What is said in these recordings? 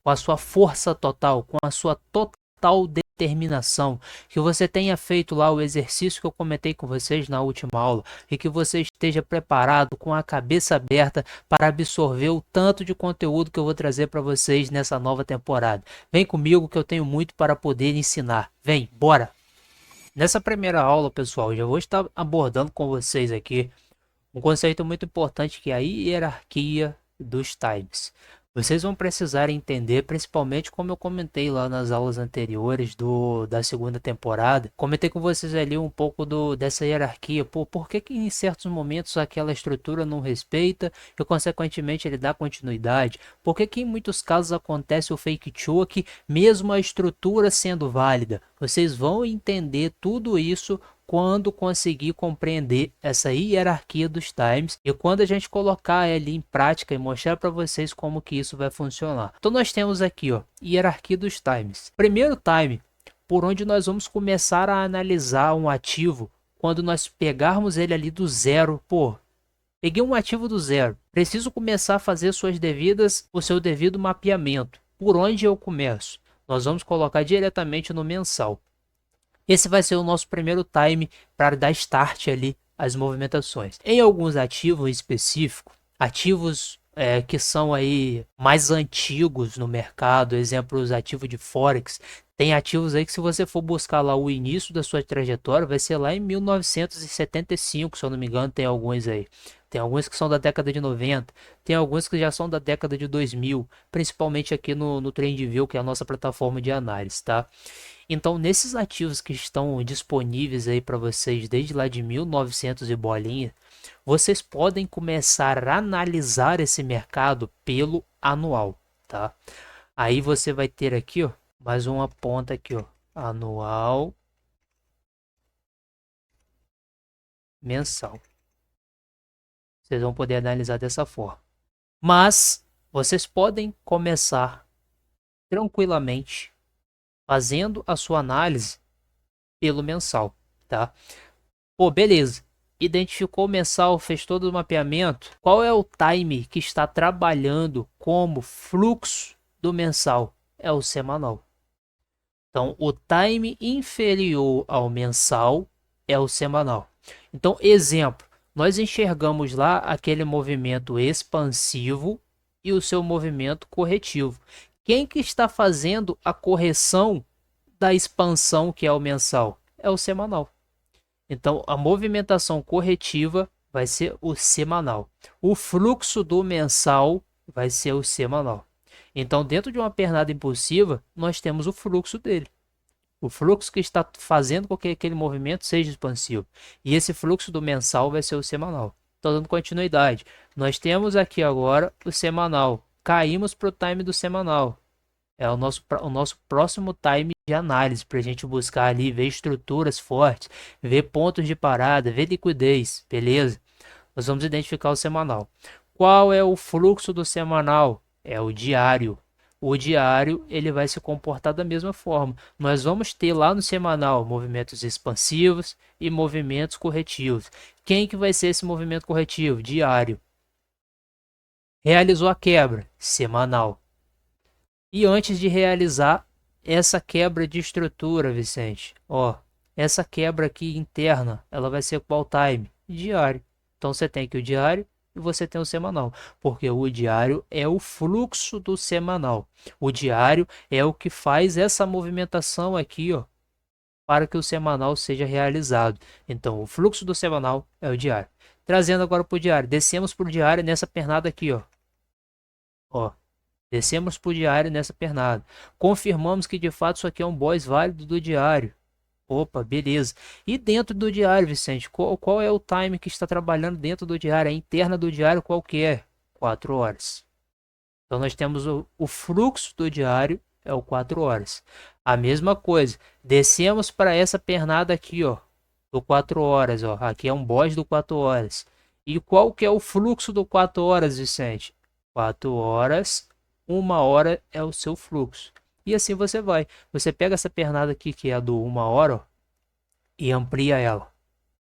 com a sua força total, com a sua total determinação, que você tenha feito lá o exercício que eu comentei com vocês na última aula e que você esteja preparado com a cabeça aberta para absorver o tanto de conteúdo que eu vou trazer para vocês nessa nova temporada. Vem comigo que eu tenho muito para poder ensinar. Vem, bora! Nessa primeira aula, pessoal, já vou estar abordando com vocês aqui um conceito muito importante que é a hierarquia dos times. Vocês vão precisar entender, principalmente como eu comentei lá nas aulas anteriores da segunda temporada. Comentei com vocês ali um pouco dessa hierarquia. Por que que em certos momentos aquela estrutura não respeita e consequentemente ele dá continuidade? Por que que em muitos casos acontece o fake choke mesmo a estrutura sendo válida? Vocês vão entender tudo isso quando conseguir compreender essa hierarquia dos times e quando a gente colocar ele em prática e mostrar para vocês como que isso vai funcionar. Então nós temos aqui, ó, hierarquia dos times. Primeiro time, por onde nós vamos começar a analisar um ativo quando nós pegarmos ele ali do zero. Peguei um ativo do zero, preciso começar a fazer o seu devido mapeamento. Por onde eu começo? Nós vamos colocar diretamente no mensal. Esse vai ser o nosso primeiro time para dar start ali às movimentações. Em alguns ativos específicos, ativos que são aí mais antigos no mercado, exemplo, os ativos de Forex, tem ativos aí que se você for buscar lá o início da sua trajetória, vai ser lá em 1975, se eu não me engano, tem alguns aí. Tem alguns que são da década de 90, tem alguns que já são da década de 2000, principalmente aqui no TrendView, que é a nossa plataforma de análise, tá? Então, nesses ativos que estão disponíveis aí para vocês desde lá de 1900 e bolinha, vocês podem começar a analisar esse mercado pelo anual, tá? Aí você vai ter aqui, ó, mais uma ponta aqui, ó, anual, mensal. Vocês vão poder analisar dessa forma. Mas vocês podem começar tranquilamente fazendo a sua análise pelo mensal, tá? Beleza. Identificou o mensal, fez todo o mapeamento. Qual é o time que está trabalhando como fluxo do mensal? É o semanal. Então, o time inferior ao mensal é o semanal. Então, exemplo, nós enxergamos lá aquele movimento expansivo e o seu movimento corretivo. Quem que está fazendo a correção da expansão, que é o mensal? É o semanal. Então, a movimentação corretiva vai ser o semanal. O fluxo do mensal vai ser o semanal. Então, dentro de uma pernada impulsiva, nós temos o fluxo dele. O fluxo que está fazendo com que aquele movimento seja expansivo. E esse fluxo do mensal vai ser o semanal. Estou dando continuidade. Nós temos aqui agora o semanal. Caímos para o time do semanal. É o nosso próximo time de análise para a gente buscar ali, ver estruturas fortes, ver pontos de parada, ver liquidez, beleza? Nós vamos identificar o semanal. Qual é o fluxo do semanal? É o diário. O diário ele vai se comportar da mesma forma. Nós vamos ter lá no semanal movimentos expansivos e movimentos corretivos. Quem que vai ser esse movimento corretivo? Diário. Realizou a quebra? Semanal. E antes de realizar essa quebra de estrutura, Vicente, ó, essa quebra aqui interna, ela vai ser qual time? Diário. Então você tem aqui o diário e você tem o semanal, porque o diário é o fluxo do semanal. O diário é o que faz essa movimentação aqui, ó, para que o semanal seja realizado. Então o fluxo do semanal é o diário. Trazendo agora para o diário, descemos para o diário nessa pernada aqui, ó. Ó, descemos para o diário nessa pernada. Confirmamos que de fato isso aqui é um boss válido do diário. Opa, beleza. E dentro do diário, Vicente, qual é o time que está trabalhando dentro do diário? A interna do diário qual que é? 4 horas. Então nós temos o fluxo do diário, é o 4 horas. A mesma coisa, descemos para essa pernada aqui, ó, do 4 horas, ó. Aqui é um boss do 4 horas. E qual que é o fluxo do 4 horas, Vicente? 4 horas, 1 hora é o seu fluxo. E assim você vai. Você pega essa pernada aqui, que é a do 1 hora, ó, e amplia ela.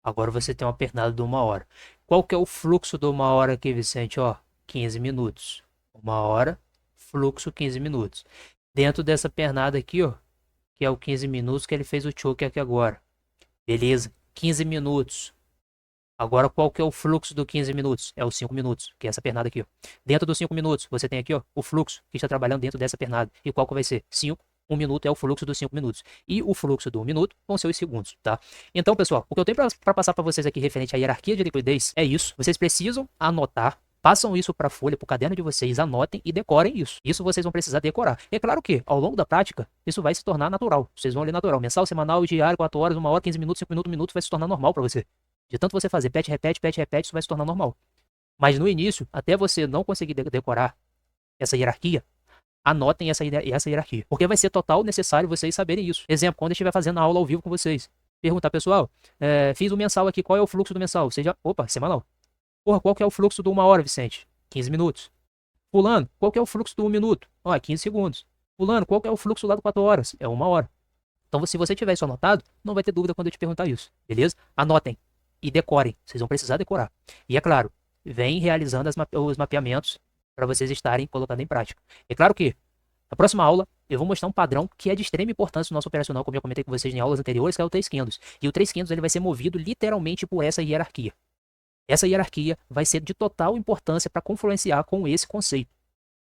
Agora você tem uma pernada de 1 hora. Qual que é o fluxo de 1 hora aqui, Vicente? Ó, 15 minutos. 1 hora, fluxo 15 minutos. Dentro dessa pernada aqui, ó, que é o 15 minutos que ele fez o choke aqui agora. Beleza, 15 minutos. Agora qual que é o fluxo do 15 minutos? É os 5 minutos, que é essa pernada aqui, ó. Dentro dos 5 minutos, você tem aqui, ó, o fluxo que está trabalhando dentro dessa pernada. E qual que vai ser? 5. 1 minuto é o fluxo dos 5 minutos. E o fluxo do 1 minuto vão ser os segundos, tá? Então, pessoal, o que eu tenho para passar para vocês aqui referente à hierarquia de liquidez é isso. Vocês precisam anotar. Passam isso para a folha, para o caderno de vocês, anotem e decorem isso. Isso vocês vão precisar decorar. E é claro que, ao longo da prática, isso vai se tornar natural. Vocês vão ler natural. Mensal, semanal, diário, 4 horas, 1 hora, 15 minutos, 5 minutos, 1 minuto, vai se tornar normal para você. De tanto você fazer pet, repete, isso vai se tornar normal. Mas no início, até você não conseguir decorar essa hierarquia, anotem essa hierarquia. Porque vai ser total necessário vocês saberem isso. Exemplo, quando eu estiver fazendo a aula ao vivo com vocês. Perguntar, pessoal, fiz o mensal aqui, qual é o fluxo do mensal? Seja, opa, semanal. Porra, qual que é o fluxo do 1 hora, Vicente? 15 minutos. Fulano, qual que é o fluxo do 1 minuto? Ó, 15 segundos. Fulano, qual que é o fluxo lá do 4 horas? É 1 hora. Então, se você tiver isso anotado, não vai ter dúvida quando eu te perguntar isso, beleza? Anotem e decorem. Vocês vão precisar decorar. E é claro, vem realizando os mapeamentos para vocês estarem colocando em prática. É claro que, na próxima aula, eu vou mostrar um padrão que é de extrema importância no nosso operacional, como eu comentei com vocês em aulas anteriores, que é o 300. E o 300 ele vai ser movido literalmente por essa hierarquia. Essa hierarquia vai ser de total importância para confluenciar com esse conceito.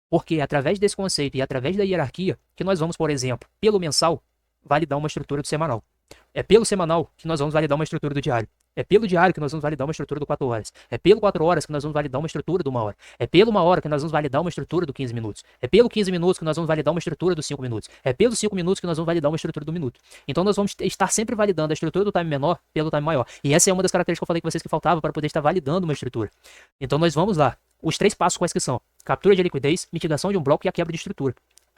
Porque é através desse conceito e através da hierarquia que nós vamos, por exemplo, pelo mensal, validar uma estrutura do semanal. É pelo semanal que nós vamos validar uma estrutura do diário. É pelo diário que nós vamos validar uma estrutura do 4 horas. É pelo 4 horas que nós vamos validar uma estrutura do 1 hora. É pelo 1 hora que nós vamos validar uma estrutura do 15 minutos. É pelo 15 minutos que nós vamos validar uma estrutura dos 5 minutos. É pelos 5 minutos que nós vamos validar uma estrutura do minuto. Então nós vamos estar sempre validando a estrutura do time menor pelo time maior. E essa é uma das características que eu falei com vocês que faltava para poder estar validando uma estrutura. Então nós vamos lá. Os 3 passos quais que são? Captura de liquidez, mitigação de um bloco e a quebra de estrutura.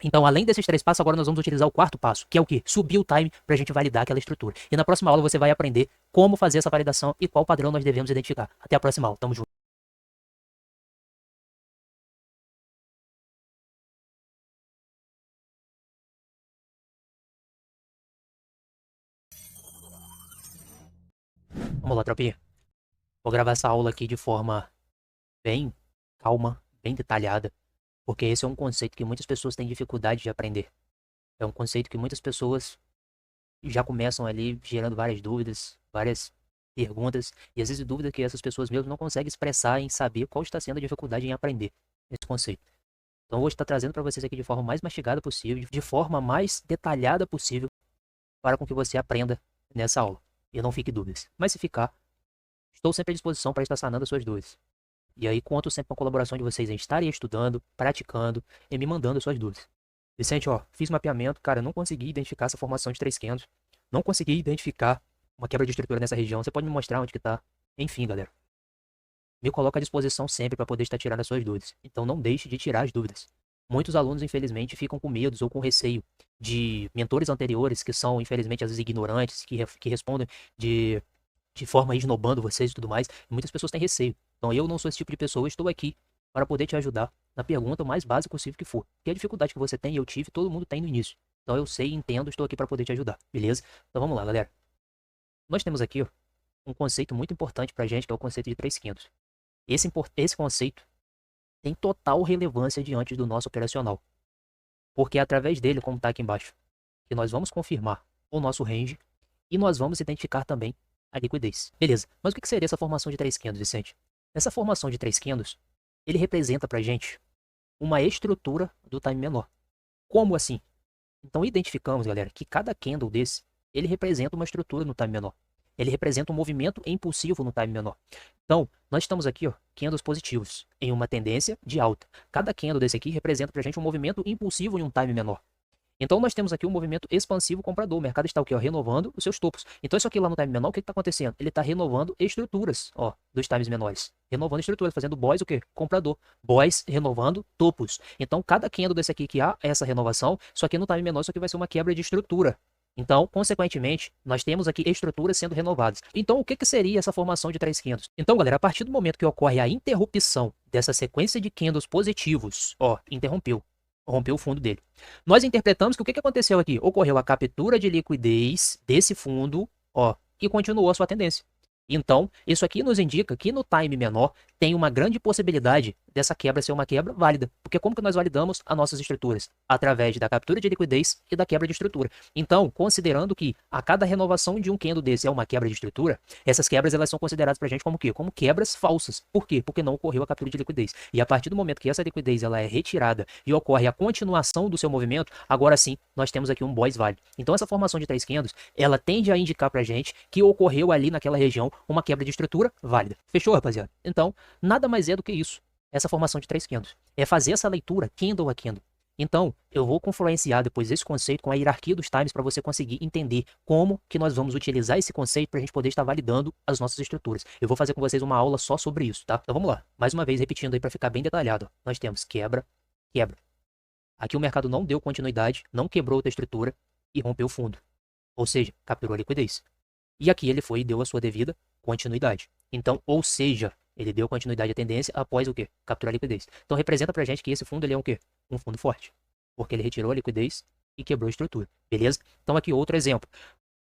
Então, além desses 3 passos, agora nós vamos utilizar o 4º passo, que é o quê? Subir o time para a gente validar aquela estrutura. E na próxima aula você vai aprender como fazer essa validação e qual padrão nós devemos identificar. Até a próxima aula. Tamo junto. Vamos lá, tropinha. Vou gravar essa aula aqui de forma bem calma, bem detalhada, porque esse é um conceito que muitas pessoas têm dificuldade de aprender. É um conceito que muitas pessoas já começam ali gerando várias dúvidas, várias perguntas, e às vezes dúvidas que essas pessoas mesmo não conseguem expressar em saber qual está sendo a dificuldade em aprender esse conceito. Então, eu vou estar trazendo para vocês aqui de forma mais mastigada possível, de forma mais detalhada possível, para com que você aprenda nessa aula e não fique dúvidas. Mas se ficar, estou sempre à disposição para estar sanando as suas dúvidas. E aí conto sempre com a colaboração de vocês em estarem estudando, praticando e me mandando as suas dúvidas. Vicente, ó, fiz mapeamento, cara, não consegui identificar essa formação de 300, não consegui identificar uma quebra de estrutura nessa região. Você pode me mostrar onde que tá? Enfim, galera. Me coloco à disposição sempre para poder estar tirando as suas dúvidas. Então não deixe de tirar as dúvidas. Muitos alunos, infelizmente, ficam com medos ou com receio de mentores anteriores que são, infelizmente, às vezes ignorantes, que respondem de forma esnobando vocês e tudo mais. E muitas pessoas têm receio. Então eu não sou esse tipo de pessoa, eu estou aqui para poder te ajudar na pergunta o mais básica possível que for. Porque a dificuldade que você tem, eu tive, todo mundo tem no início. Então eu sei, entendo, estou aqui para poder te ajudar, beleza? Então vamos lá, galera. Nós temos aqui ó, um conceito muito importante pra gente, que é o conceito de 300. Esse conceito tem total relevância diante do nosso operacional. Porque é através dele, como está aqui embaixo, que nós vamos confirmar o nosso range e nós vamos identificar também a liquidez. Beleza, mas o que seria essa formação de 3 candles, Vicente? Essa formação de 3 candles, ele representa pra gente uma estrutura do time menor. Como assim? Então identificamos, galera, que cada candle desse, ele representa uma estrutura no time menor. Ele representa um movimento impulsivo no time menor. Então, nós estamos aqui, ó, candles positivos, em uma tendência de alta. Cada candle desse aqui representa pra gente um movimento impulsivo em um time menor. Então nós temos aqui um movimento expansivo comprador. O mercado está o quê? Ó, renovando os seus topos. Então isso aqui lá no time menor, o que está acontecendo? Ele está renovando estruturas, ó, dos times menores. Renovando estruturas, fazendo boys o quê? Comprador. Boys renovando topos. Então cada candle desse aqui que há essa renovação, só que no time menor isso aqui vai ser uma quebra de estrutura. Então, consequentemente, nós temos aqui estruturas sendo renovadas. Então, o que seria essa formação de 3 candles? Então, galera, a partir do momento que ocorre a interrupção dessa sequência de candles positivos, ó, interrompeu. Rompeu o fundo dele. Nós interpretamos que o que aconteceu aqui? Ocorreu a captura de liquidez desse fundo, ó, e continuou a sua tendência. Então, isso aqui nos indica que no time menor tem uma grande possibilidade dessa quebra ser uma quebra válida. Porque como que nós validamos as nossas estruturas? Através da captura de liquidez e da quebra de estrutura. Então, considerando que a cada renovação de um candle desse é uma quebra de estrutura, essas quebras elas são consideradas pra gente como o quê? Como quebras falsas. Por quê? Porque não ocorreu a captura de liquidez. E a partir do momento que essa liquidez ela é retirada e ocorre a continuação do seu movimento, agora sim, nós temos aqui um boys válido. Então, essa formação de 3 candles, ela tende a indicar pra gente que ocorreu ali naquela região uma quebra de estrutura válida. Fechou, rapaziada? Então, nada mais é do que isso, essa formação de 3 candles. É fazer essa leitura candle a candle. Então, eu vou confluenciar depois esse conceito com a hierarquia dos times para você conseguir entender como que nós vamos utilizar esse conceito para a gente poder estar validando as nossas estruturas. Eu vou fazer com vocês uma aula só sobre isso, tá? Então vamos lá. Mais uma vez, repetindo aí para ficar bem detalhado. Nós temos quebra, quebra. Aqui o mercado não deu continuidade, não quebrou outra estrutura e rompeu o fundo. Ou seja, capturou a liquidez. E aqui ele foi e deu a sua devida continuidade. Então, ou seja, ele deu continuidade à tendência após o quê? Capturar a liquidez. Então representa pra gente que esse fundo ele é um quê? Um fundo forte. Porque ele retirou a liquidez e quebrou a estrutura. Beleza? Então aqui outro exemplo.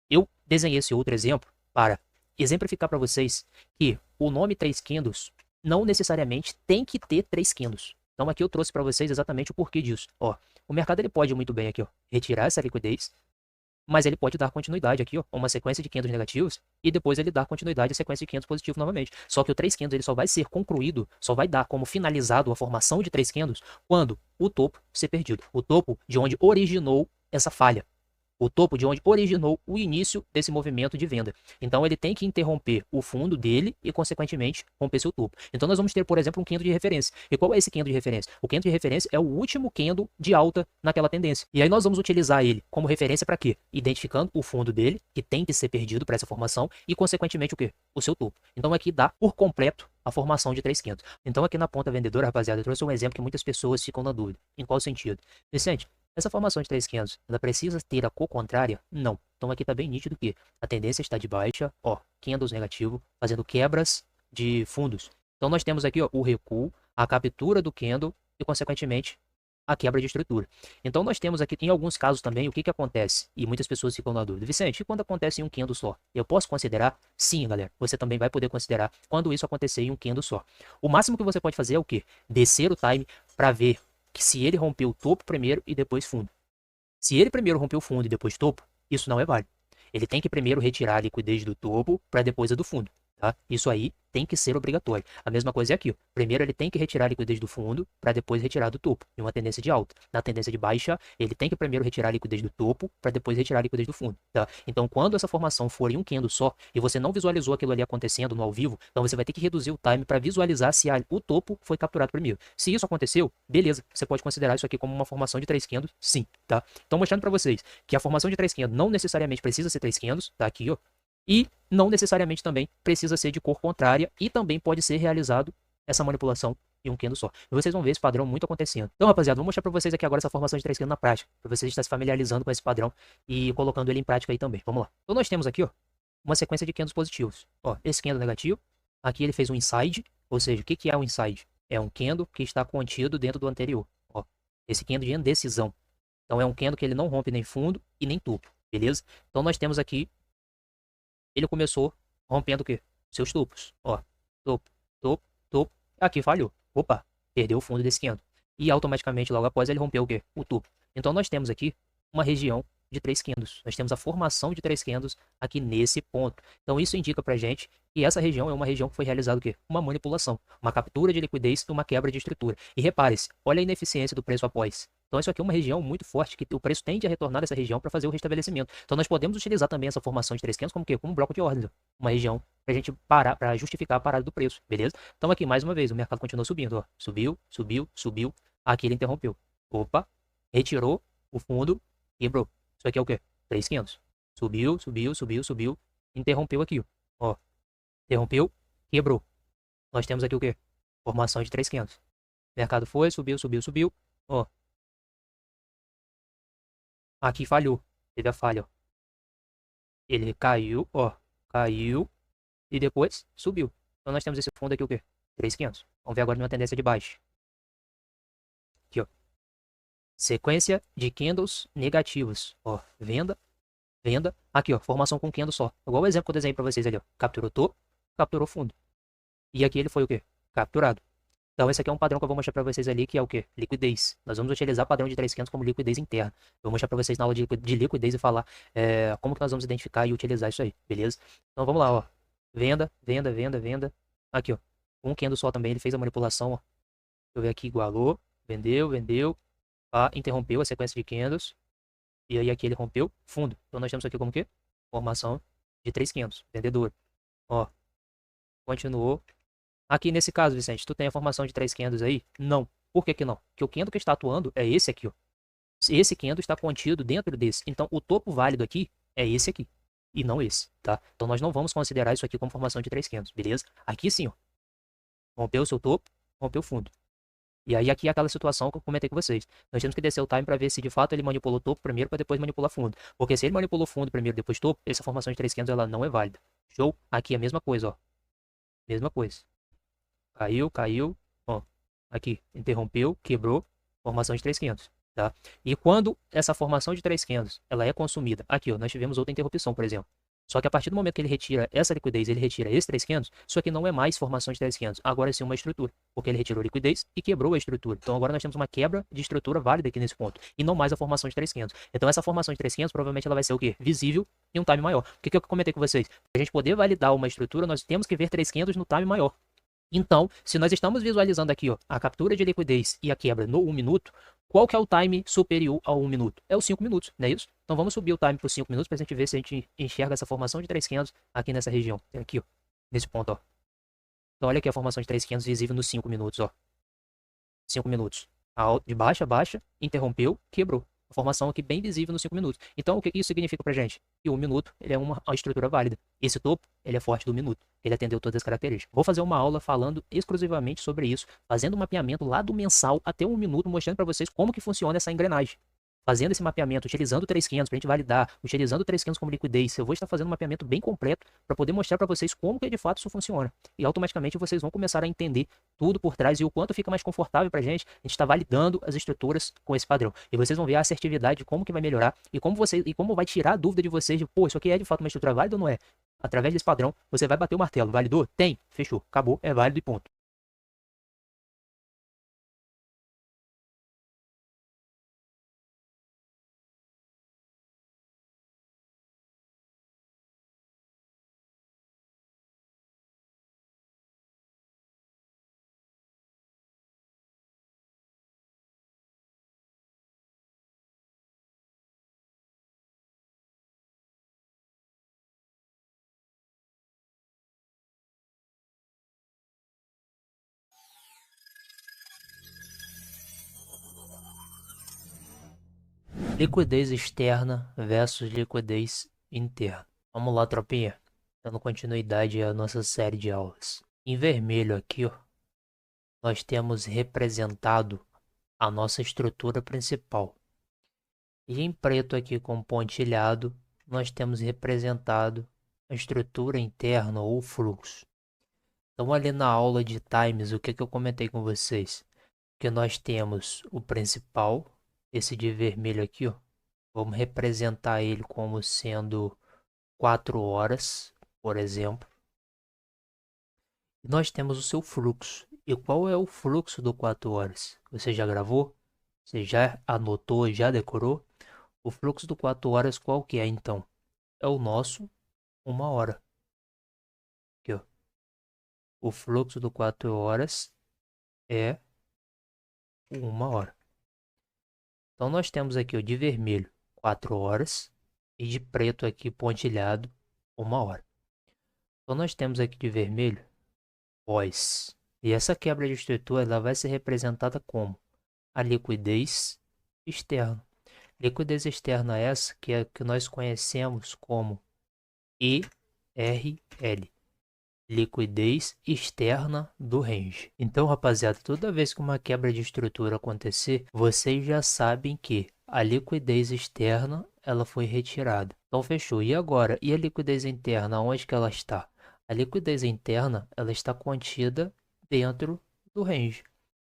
Eu desenhei esse outro exemplo para exemplificar para vocês que o nome 3 candles não necessariamente tem que ter 3 candles. Então aqui eu trouxe para vocês exatamente o porquê disso. Ó, o mercado ele pode muito bem aqui, ó, retirar essa liquidez, mas ele pode dar continuidade aqui, ó, a uma sequência de candles negativos, e depois ele dar continuidade à sequência de candles positivos novamente. Só que o 3 candles ele só vai ser concluído, só vai dar como finalizado a formação de 3 candles quando o topo ser perdido. O topo de onde originou essa falha. O topo de onde originou o início desse movimento de venda. Então ele tem que interromper o fundo dele e, consequentemente, romper seu topo. Então nós vamos ter, por exemplo, um candle de referência. E qual é esse candle de referência? O candle de referência é o último candle de alta naquela tendência. E aí nós vamos utilizar ele como referência para quê? Identificando o fundo dele, que tem que ser perdido para essa formação, e, consequentemente, o quê? O seu topo. Então aqui dá por completo a formação de 3 candles. Então aqui na ponta vendedora, rapaziada, eu trouxe um exemplo que muitas pessoas ficam na dúvida. Em qual sentido? Vicente, essa formação de 3 candles, ela precisa ter a cor contrária? Não. Então aqui está bem nítido que a tendência está de baixa, ó, candles negativo, fazendo quebras de fundos. Então nós temos aqui, ó, o recuo, a captura do candle e, consequentemente, a quebra de estrutura. Então nós temos aqui, em alguns casos também, o que acontece? E muitas pessoas ficam na dúvida. Vicente, e quando acontece em um candle só? Eu posso considerar? Sim, galera. Você também vai poder considerar quando isso acontecer em um candle só. O máximo que você pode fazer é o quê? Descer o time para ver que se ele rompeu o topo primeiro e depois fundo. Se ele primeiro rompeu o fundo e depois topo, isso não é válido. Ele tem que primeiro retirar a liquidez do topo para depois a do fundo. Tá? Isso aí tem que ser obrigatório. A mesma coisa é aqui. Ó. Primeiro ele tem que retirar a liquidez do fundo para depois retirar do topo, em uma tendência de alta. Na tendência de baixa, ele tem que primeiro retirar a liquidez do topo para depois retirar a liquidez do fundo. Tá? Então, quando essa formação for em um candle só e você não visualizou aquilo ali acontecendo no ao vivo, então você vai ter que reduzir o time para visualizar se o topo foi capturado primeiro. Se isso aconteceu, beleza, você pode considerar isso aqui como uma formação de 3 candles, sim. Tá? Então, mostrando para vocês que a formação de 3 candles não necessariamente precisa ser 3 candles, tá aqui, ó. E não necessariamente também precisa ser de cor contrária e também pode ser realizado essa manipulação em um candle só. E vocês vão ver esse padrão muito acontecendo. Então, rapaziada, vou mostrar para vocês aqui agora essa formação de 3 candles na prática, para vocês estarem se familiarizando com esse padrão e colocando ele em prática aí também. Vamos lá. Então nós temos aqui, ó, uma sequência de candles positivos. Ó, esse candle negativo, aqui ele fez um inside, ou seja, o que é um inside? É um candle que está contido dentro do anterior. Ó, esse candle de indecisão. Então é um candle que ele não rompe nem fundo e nem topo, beleza? Então nós temos aqui ele começou rompendo o quê? Seus topos. Ó, topo, topo, topo. Aqui falhou. Opa, perdeu o fundo desse candle. E automaticamente, logo após, ele rompeu o quê? O topo. Então nós temos aqui uma região de 3 candles. Nós temos a formação de 3 candles aqui nesse ponto. Então isso indica pra gente que essa região é uma região que foi realizada o quê? Uma manipulação, uma captura de liquidez e uma quebra de estrutura. E repare-se, olha a ineficiência do preço após. Então isso aqui é uma região muito forte que o preço tende a retornar dessa região para fazer o restabelecimento. Então nós podemos utilizar também essa formação de 3 candles como o quê? Como um bloco de ordens, uma região para a gente parar, para justificar a parada do preço, beleza? Então aqui mais uma vez o mercado continuou subindo, ó. Subiu, subiu, subiu. Aqui ele interrompeu. Opa, retirou o fundo, quebrou. Isso aqui é o quê? 3 candles. Subiu, subiu, subiu, subiu. Interrompeu aqui, ó. Interrompeu, quebrou. Nós temos aqui o quê? Formação de 3 candles. O mercado foi, subiu, subiu, subiu. Ó. Aqui falhou. Teve a falha, ó. Ele caiu, ó. Caiu. E depois subiu. Então nós temos esse fundo aqui o quê? 3.500. Vamos ver agora uma tendência de baixa. Aqui, ó. Sequência de candles negativos. Ó, venda, venda. Aqui, ó, formação com candle só. Igual o exemplo que eu desenhei pra vocês ali, ó. Capturou topo, capturou fundo. E aqui ele foi o quê? capturado. Então, esse aqui é um padrão que eu vou mostrar para vocês ali, que é o quê? Liquidez. Nós vamos utilizar o padrão de 300 como liquidez interna. Eu vou mostrar para vocês na aula de liquidez e falar como que nós vamos identificar e utilizar isso aí, beleza? Então, vamos lá, ó. Venda, venda, venda, venda. Aqui, ó. Um candle só também, ele fez a manipulação, ó. Deixa eu ver aqui, igualou. Vendeu, vendeu. Interrompeu a sequência de candles. E aí aqui ele rompeu fundo. Então, nós temos aqui como que? Formação de 3 candles. Vendedor. Ó. Continuou. Aqui nesse caso, Vicente, tu tem a formação de 3 candles aí? Não. Por que que não? Porque o candle que está atuando é esse aqui, ó. Esse candle está contido dentro desse. Então, o topo válido aqui é esse aqui. E não esse, tá? Então, nós não vamos considerar isso aqui como formação de 3 candles, beleza? Aqui sim, ó. Rompeu o seu topo, rompeu o fundo. E aí aqui é aquela situação que eu comentei com vocês. Nós temos que descer o time para ver se de fato ele manipulou o topo primeiro para depois manipular fundo. Porque se ele manipulou fundo primeiro e depois topo, essa formação de 3 candles ela não é válida. Show? Aqui é a mesma coisa, ó. Mesma coisa. Caiu, caiu. Ó, aqui, interrompeu, quebrou, formação de 3 candles, tá? E quando essa formação de 3 candles, ela é consumida, aqui, ó, nós tivemos outra interrupção, por exemplo. Só que a partir do momento que ele retira essa liquidez, ele retira esses 3 candles, isso aqui não é mais formação de 3 candles, agora é sim uma estrutura, porque ele retirou a liquidez e quebrou a estrutura. Então agora nós temos uma quebra de estrutura válida aqui nesse ponto, e não mais a formação de 3 candles. Então essa formação de 3 candles provavelmente ela vai ser o quê? Visível em um time maior. O que eu comentei com vocês? Para a gente poder validar uma estrutura, nós temos que ver 3 candles no time maior. Então, se nós estamos visualizando aqui, ó, a captura de liquidez e a quebra no 1 minuto, qual que é o time superior ao 1 minuto? É os 5 minutos, não é isso? Então vamos subir o time para os 5 minutos para a gente ver se a gente enxerga essa formação de 3 candles aqui nessa região. Aqui, ó, nesse ponto, ó. Então olha aqui a formação de 3 candles visível nos 5 minutos, ó. 5 minutos. De baixa a baixa, interrompeu, quebrou. A formação aqui bem visível nos 5 minutos. Então, o que isso significa pra gente? Que o 1 minuto ele é uma estrutura válida. Esse topo, ele é forte do minuto. Ele atendeu todas as características. Vou fazer uma aula falando exclusivamente sobre isso, fazendo um mapeamento lá do mensal até 1 minuto, mostrando para vocês como que funciona essa engrenagem. Fazendo esse mapeamento, utilizando 3 candles para a gente validar, utilizando 3 candles como liquidez, eu vou estar fazendo um mapeamento bem completo para poder mostrar para vocês como que de fato isso funciona. E automaticamente vocês vão começar a entender tudo por trás e o quanto fica mais confortável para a gente estar validando as estruturas com esse padrão. E vocês vão ver a assertividade, como que vai melhorar e como vai tirar a dúvida de vocês de, pô, isso aqui é de fato uma estrutura válida ou não é? Através desse padrão, você vai bater o martelo. Validou? Tem. Fechou. Acabou. É válido e ponto. Liquidez externa versus liquidez interna. Vamos lá, tropinha. Dando continuidade à nossa série de aulas. Em vermelho aqui, ó, nós temos representado a nossa estrutura principal. E em preto aqui com pontilhado, nós temos representado a estrutura interna ou fluxo. Então ali na aula de times, o que eu comentei com vocês? Que nós temos o principal, esse de vermelho aqui, ó. Vamos representar ele como sendo 4 horas, por exemplo. E nós temos o seu fluxo. E qual é o fluxo do 4 horas? Você já gravou? Você já anotou, já decorou? O fluxo do 4 horas qual que é então? É o nosso 1 hora. Aqui, ó. O fluxo do 4 horas é 1 hora. Então nós temos aqui o de vermelho 4 horas e de preto aqui pontilhado 1 hora. Então nós temos aqui de vermelho pós. E essa quebra de estrutura ela vai ser representada como a liquidez externa. Liquidez externa essa que é que nós conhecemos como ERL, liquidez externa do range. Então, rapaziada, toda vez que uma quebra de estrutura acontecer, vocês já sabem que a liquidez externa ela foi retirada. Então, fechou. E agora? E a liquidez interna, onde que ela está? A liquidez interna ela está contida dentro do range.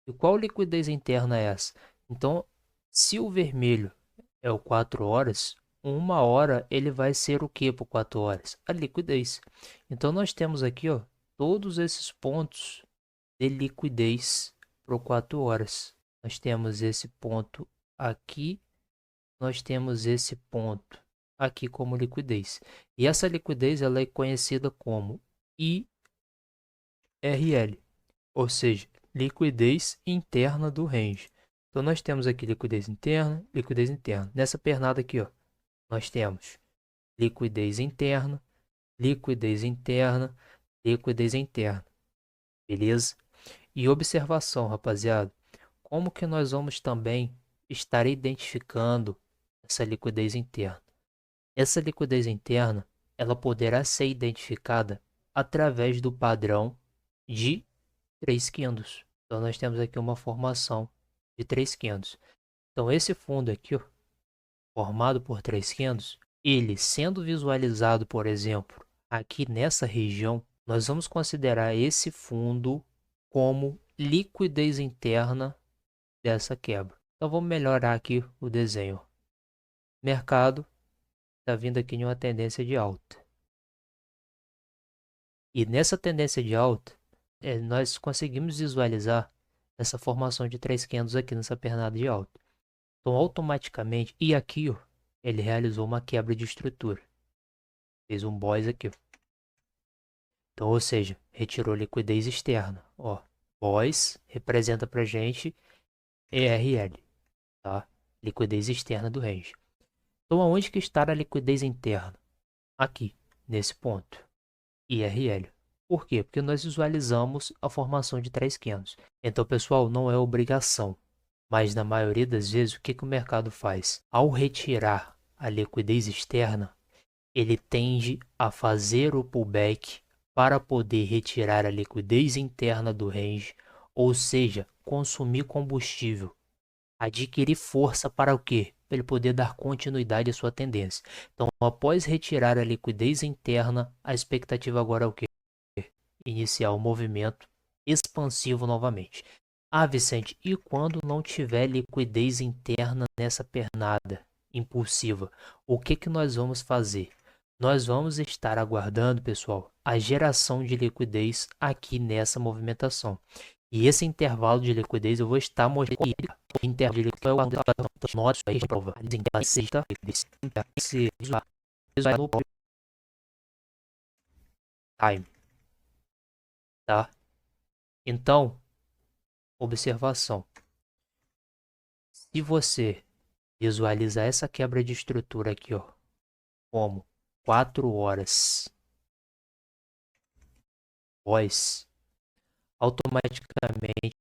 E qual liquidez interna é essa? Então, se o vermelho é o 4 horas, 1 hora ele vai ser o que por 4 horas? A liquidez. Então nós temos aqui, ó, todos esses pontos de liquidez por 4 horas. Nós temos esse ponto aqui, nós temos esse ponto aqui como liquidez. E essa liquidez ela é conhecida como IRL, ou seja, liquidez interna do range. Então nós temos aqui liquidez interna, liquidez interna. Nessa pernada aqui, ó, nós temos liquidez interna, liquidez interna, liquidez interna. Beleza? E observação, rapaziada, como que nós vamos também estar identificando essa liquidez interna? Essa liquidez interna, ela poderá ser identificada através do padrão de 3 candles. Então nós temos aqui uma formação de 3 candles. Então esse fundo aqui, ó, formado por 3 candles, ele sendo visualizado, por exemplo, aqui nessa região, nós vamos considerar esse fundo como liquidez interna dessa quebra. Então vamos melhorar aqui o desenho. Mercado está vindo aqui em uma tendência de alta. E nessa tendência de alta, nós conseguimos visualizar essa formação de 3 candles aqui nessa pernada de alta. Então automaticamente, e aqui ó, ele realizou uma quebra de estrutura. Fez um boys aqui. Então, ou seja, retirou liquidez externa. Ó, boys representa pra gente ERL, tá? Liquidez externa do range. Então, aonde que está a liquidez interna? Aqui, nesse ponto, IRL. Por quê? Porque nós visualizamos a formação de 3 candles. Então, pessoal, não é obrigação. Mas na maioria das vezes, o que, que o mercado faz? Ao retirar a liquidez externa, ele tende a fazer o pullback para poder retirar a liquidez interna do range, ou seja, consumir combustível, adquirir força para o quê? Para ele poder dar continuidade à sua tendência. Então, após retirar a liquidez interna, a expectativa agora é o quê? Iniciar o movimento expansivo novamente. Ah, Vicente, e quando não tiver liquidez interna nessa pernada impulsiva, o que que nós vamos fazer? Nós vamos estar aguardando, pessoal, a geração de liquidez aqui nessa movimentação. E esse intervalo de liquidez eu vou estar mostrando. O intervalo de liquidez é o nosso aí prova. No time, tá? Então, observação. Se você visualizar essa quebra de estrutura aqui, ó, como 4 horas após, automaticamente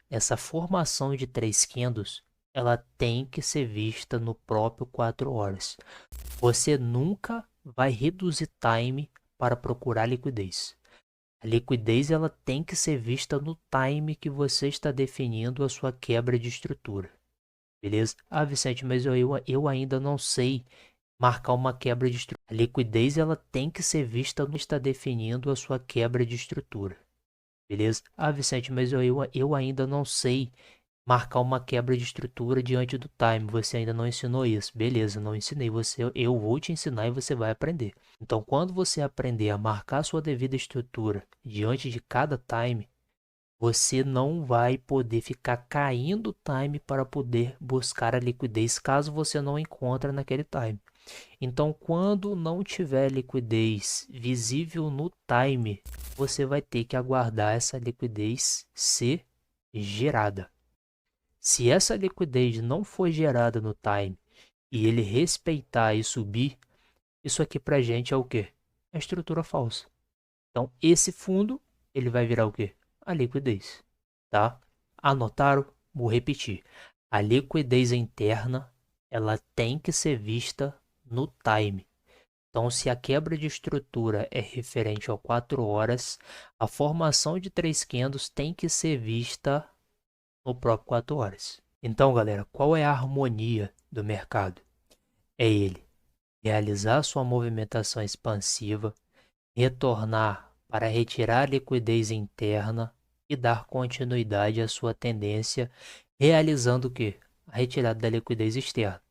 essa formação de 3 candles, ela tem que ser vista no próprio 4 horas. Você nunca vai reduzir time para procurar liquidez. A liquidez ela tem que ser vista no time que você está definindo a sua quebra de estrutura. Beleza? Ah, Vicente, mas eu ainda não sei marcar uma quebra de estrutura. A liquidez ela tem que ser vista no que está definindo a sua quebra de estrutura. Beleza? Ah, Vicente, mas eu ainda não sei marcar uma quebra de estrutura diante do time. Você ainda não ensinou isso. Beleza, não ensinei você. Eu vou te ensinar e você vai aprender. Então, quando você aprender a marcar sua devida estrutura diante de cada time, você não vai poder ficar caindo o time para poder buscar a liquidez caso você não encontre naquele time. Então, quando não tiver liquidez visível no time, você vai ter que aguardar essa liquidez ser gerada. Se essa liquidez não for gerada no time e ele respeitar e subir, isso aqui pra gente é o quê? É estrutura falsa. Então, esse fundo, ele vai virar o quê? A liquidez, tá? Anotaram? Vou repetir. A liquidez interna, ela tem que ser vista no time. Então, se a quebra de estrutura é referente ao 4 horas, a formação de 3 candles tem que ser vista no próprio 4 horas. Então, galera, qual é a harmonia do mercado? É ele realizar sua movimentação expansiva, retornar para retirar a liquidez interna e dar continuidade à sua tendência, realizando o quê? A retirada da liquidez externa.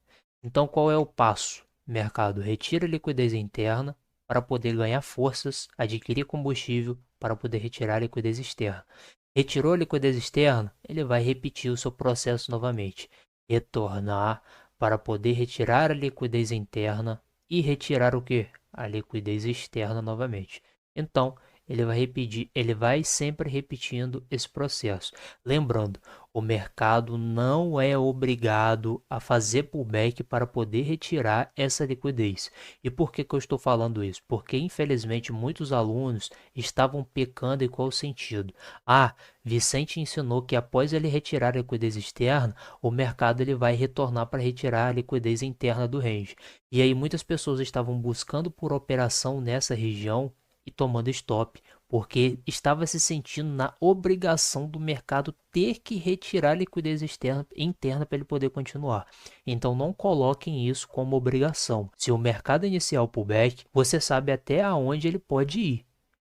Então, qual é o passo? Mercado retira a liquidez interna para poder ganhar forças, adquirir combustível para poder retirar a liquidez externa. Retirou a liquidez externa, ele vai repetir o seu processo novamente. Retornar para poder retirar a liquidez interna e retirar o que? A liquidez externa novamente. Então, ele vai sempre repetindo esse processo. Lembrando, o mercado não é obrigado a fazer pullback para poder retirar essa liquidez. E por que que eu estou falando isso? Porque infelizmente muitos alunos estavam pecando em qual sentido? Ah, Vicente ensinou que após ele retirar a liquidez externa, o mercado ele vai retornar para retirar a liquidez interna do range. E aí muitas pessoas estavam buscando por operação nessa região e tomando stop, porque estava se sentindo na obrigação do mercado ter que retirar a liquidez externa, interna para ele poder continuar. Então não coloquem isso como obrigação. Se o mercado iniciar o pullback, você sabe até aonde ele pode ir.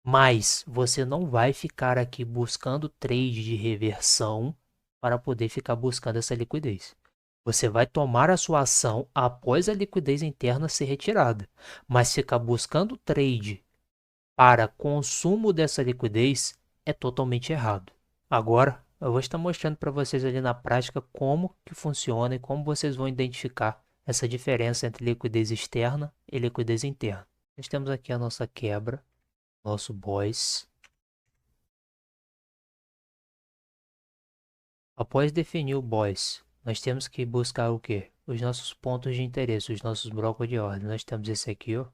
Mas você não vai ficar aqui buscando trade de reversão para poder ficar buscando essa liquidez. Você vai tomar a sua ação após a liquidez interna ser retirada, mas ficar buscando trade para consumo dessa liquidez é totalmente errado. Agora, eu vou estar mostrando para vocês ali na prática como que funciona e como vocês vão identificar essa diferença entre liquidez externa e liquidez interna. Nós temos aqui a nossa quebra, nosso boys. Após definir o boys, nós temos que buscar o quê? Os nossos pontos de interesse, os nossos blocos de ordem. Nós temos esse aqui, ó,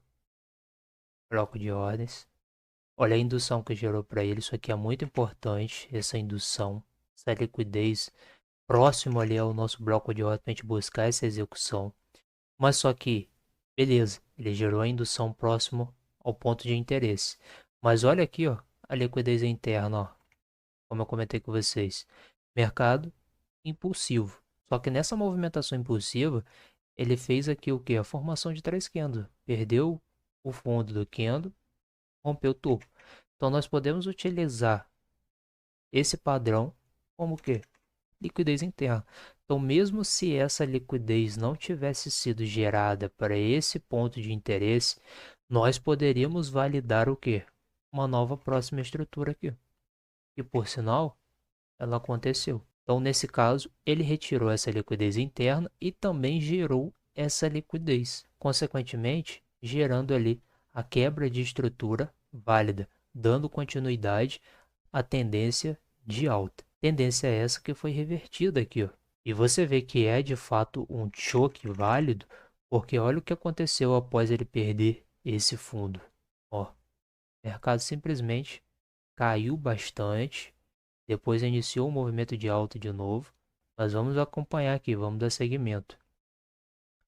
bloco de ordens. Olha a indução que gerou para ele. Isso aqui é muito importante, essa indução, essa liquidez próximo ali ao nosso bloco de ordem para a gente buscar essa execução. Mas só que, beleza, ele gerou a indução próximo ao ponto de interesse. Mas olha aqui, ó, a liquidez interna, ó, como eu comentei com vocês. Mercado impulsivo. Só que nessa movimentação impulsiva, ele fez aqui o que? A formação de 3 candles. Perdeu o fundo do candle, rompeu o topo. Então nós podemos utilizar esse padrão como o quê? Liquidez interna. Então mesmo se essa liquidez não tivesse sido gerada para esse ponto de interesse, nós poderíamos validar o quê? Uma nova próxima estrutura aqui. E por sinal, ela aconteceu. Então nesse caso, ele retirou essa liquidez interna e também gerou essa liquidez, consequentemente gerando ali a quebra de estrutura válida, dando continuidade à tendência de alta. Tendência essa que foi revertida aqui, ó. E você vê que é de fato um choque válido, porque olha o que aconteceu após ele perder esse fundo. Ó, o mercado simplesmente caiu bastante, depois iniciou um movimento de alta de novo. Mas vamos acompanhar aqui, vamos dar seguimento.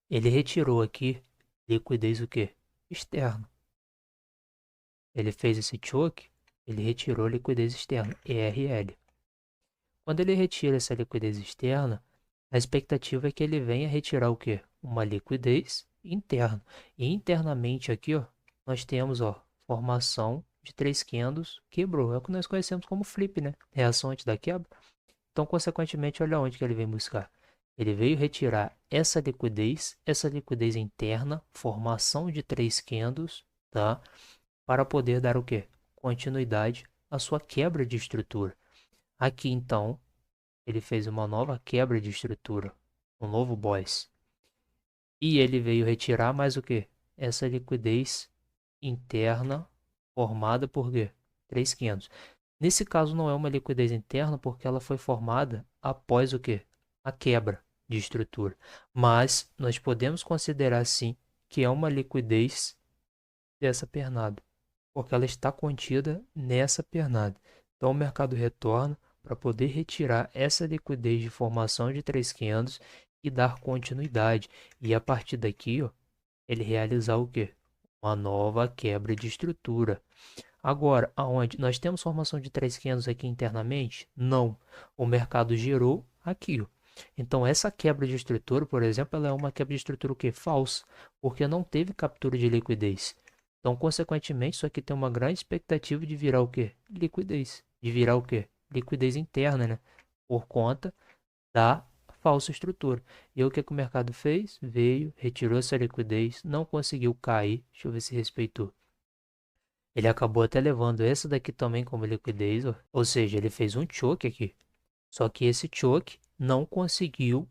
Ele retirou aqui liquidez o quê? Externa. Ele fez esse choke, ele retirou liquidez externa, ERL. Quando ele retira essa liquidez externa, a expectativa é que ele venha retirar o quê? Uma liquidez interna. E internamente aqui, ó, nós temos, ó, formação de 3 candles, quebrou. É o que nós conhecemos como flip, né? Reação antes da quebra. Então, consequentemente, olha onde que ele vem buscar. Ele veio retirar essa liquidez interna, formação de 3 candles, tá? Para poder dar o quê? Continuidade à sua quebra de estrutura. Aqui, então, ele fez uma nova quebra de estrutura, um novo boss. E ele veio retirar mais o quê? Essa liquidez interna formada por quê? 3 candles. Nesse caso não é uma liquidez interna porque ela foi formada após o quê? A quebra de estrutura. Mas nós podemos considerar sim que é uma liquidez dessa pernada, porque ela está contida nessa pernada. Então o mercado retorna para poder retirar essa liquidez de formação de 3 candles e dar continuidade. E a partir daqui, ó, ele realizar o quê? Uma nova quebra de estrutura. Agora, aonde nós temos formação de 3 candles aqui internamente? Não. O mercado gerou aqui, ó. Então essa quebra de estrutura, por exemplo, ela é uma quebra de estrutura o quê? Falsa, porque não teve captura de liquidez. Então, consequentemente, isso aqui tem uma grande expectativa de virar o quê? Liquidez. De virar o quê? Liquidez interna, né? Por conta da falsa estrutura. E o que o mercado fez? Veio, retirou essa liquidez, não conseguiu cair. Deixa eu ver se respeitou. Ele acabou até levando essa daqui também como liquidez, ó. Ou seja, ele fez um choke aqui. Só que esse choke não conseguiu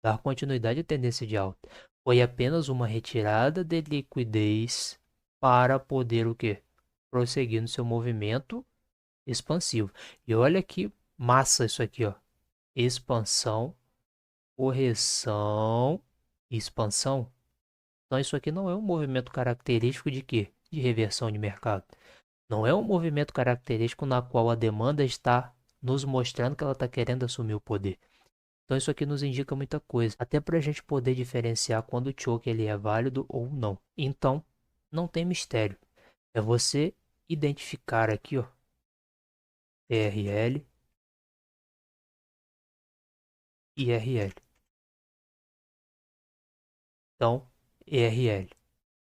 dar continuidade à tendência de alta. Foi apenas uma retirada de liquidez para poder o quê? Prosseguir no seu movimento expansivo. E olha que massa isso aqui, ó. Expansão, correção, expansão. Então isso aqui não é um movimento característico de quê? De reversão de mercado. Não é um movimento característico na qual a demanda está nos mostrando que ela está querendo assumir o poder. Então isso aqui nos indica muita coisa, até para a gente poder diferenciar quando o choke ele é válido ou não. Então, não tem mistério. É você identificar aqui, ó, ERL e RL. Então, ERL,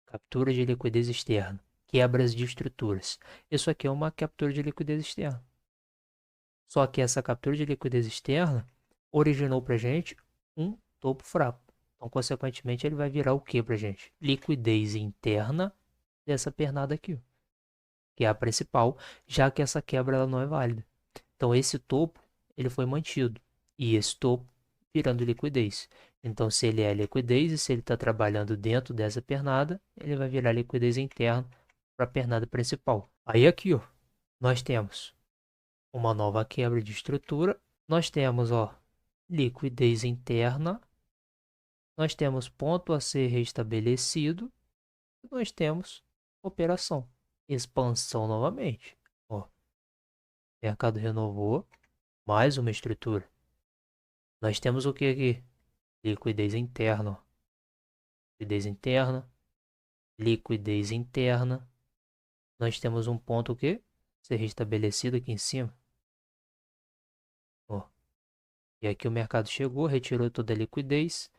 captura de liquidez externa, quebras de estruturas. Isso aqui é uma captura de liquidez externa. Só que essa captura de liquidez externa originou para gente um topo fraco. Então, consequentemente, ele vai virar o que para gente? Liquidez interna dessa pernada aqui, que é a principal, já que essa quebra ela não é válida. Então, esse topo ele foi mantido e esse topo virando liquidez. Então, se ele é liquidez e se ele está trabalhando dentro dessa pernada, ele vai virar liquidez interna para a pernada principal. Aí aqui, ó, nós temos uma nova quebra de estrutura. Nós temos, ó, liquidez interna. Nós temos ponto a ser restabelecido. E nós temos operação. Expansão novamente. Ó, mercado renovou. Mais uma estrutura. Nós temos o que aqui? Liquidez interna. Ó. Liquidez interna. Liquidez interna. Nós temos um ponto o quê? Ser restabelecido aqui em cima. Ó. E aqui o mercado chegou, retirou toda a liquidez,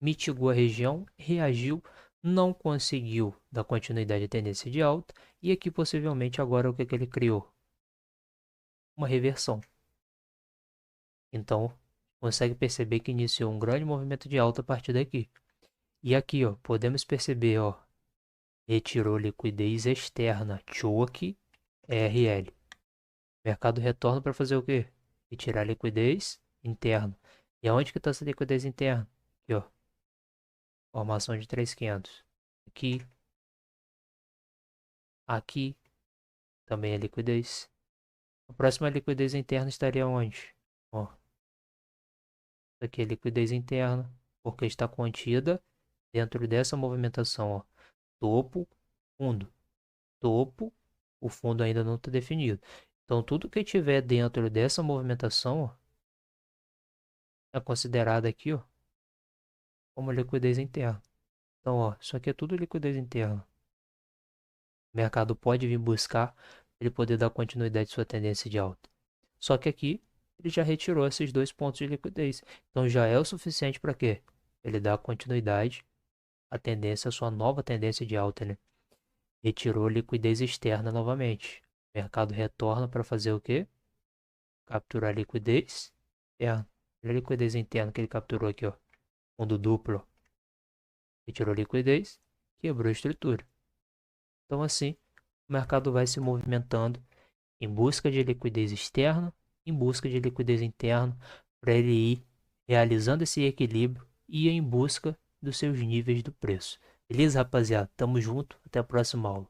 mitigou a região, reagiu, não conseguiu dar continuidade à tendência de alta, e aqui possivelmente agora o que ele criou? Uma reversão. Então, consegue perceber que iniciou um grande movimento de alta a partir daqui. E aqui, ó, podemos perceber, ó, retirou liquidez externa, choke, RL. Mercado retorna para fazer o quê? Retirar liquidez interna. E aonde que está essa liquidez interna? Aqui, ó. Formação de 3.500. Aqui. Aqui também é liquidez. A próxima liquidez interna estaria onde? Ó. Isso aqui é liquidez interna, porque está contida dentro dessa movimentação, ó. Topo, fundo. Topo, o fundo ainda não está definido. Então, tudo que tiver dentro dessa movimentação, ó, é considerado aqui, ó, como liquidez interna. Então, ó, isso aqui é tudo liquidez interna. O mercado pode vir buscar para ele poder dar continuidade à sua tendência de alta. Só que aqui ele já retirou esses dois pontos de liquidez. Então já é o suficiente para quê? Ele dar continuidade à tendência, à sua nova tendência de alta, né? Retirou liquidez externa novamente. O mercado retorna para fazer o quê? Capturar liquidez interna. Olha a liquidez interna que ele capturou aqui, ó. Fundo duplo. Retirou liquidez, quebrou a estrutura. Então assim, o mercado vai se movimentando em busca de liquidez externa, em busca de liquidez interna, para ele ir realizando esse equilíbrio e ir em busca dos seus níveis do preço. Beleza, rapaziada? Tamo junto, até a próxima aula.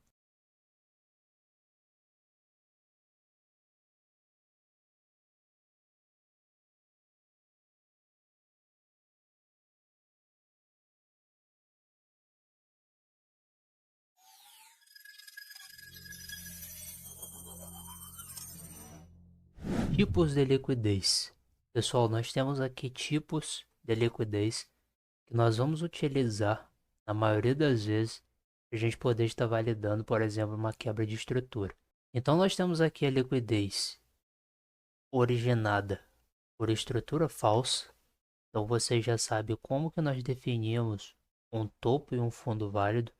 Tipos de liquidez. Pessoal, nós temos aqui tipos de liquidez que nós vamos utilizar na maioria das vezes para a gente poder estar validando, por exemplo, uma quebra de estrutura. Então nós temos aqui a liquidez originada por estrutura falsa, Então você já sabe como que nós definimos um topo e um fundo válido.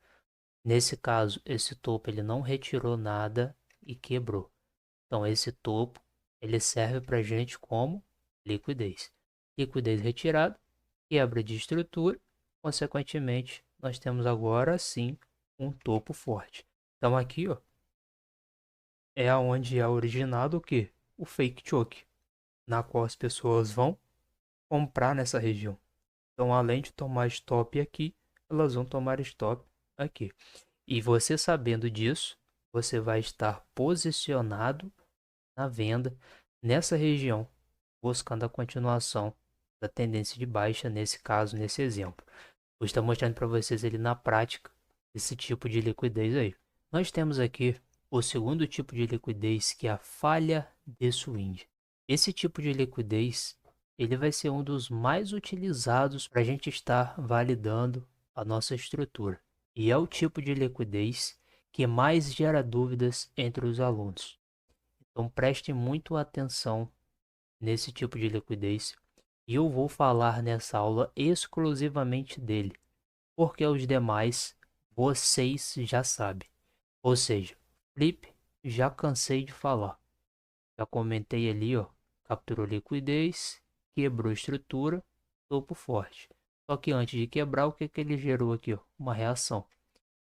Nesse caso, esse topo ele não retirou nada e quebrou. Então esse topo ele serve para a gente como liquidez. Liquidez retirada, quebra de estrutura, consequentemente nós temos agora sim um topo forte. Então aqui ó, é onde é originado o que? O fake choke, na qual as pessoas vão comprar nessa região. Então, além de tomar stop aqui, elas vão tomar stop aqui. E você sabendo disso, você vai estar posicionado na venda nessa região, buscando a continuação da tendência de baixa, nesse caso, nesse exemplo. Vou estar mostrando para vocês ele na prática esse tipo de liquidez aí. Nós temos aqui o segundo tipo de liquidez, que é a falha de swing. Esse tipo de liquidez ele vai ser um dos mais utilizados para a gente estar validando a nossa estrutura. E é o tipo de liquidez que mais gera dúvidas entre os alunos. Então preste muito atenção nesse tipo de liquidez e eu vou falar nessa aula exclusivamente dele, porque os demais vocês já sabem. Ou seja, flip já cansei de falar. Já comentei ali, ó, capturou liquidez, quebrou estrutura, topo forte. Só que antes de quebrar, o que que ele gerou aqui, ó? Uma reação.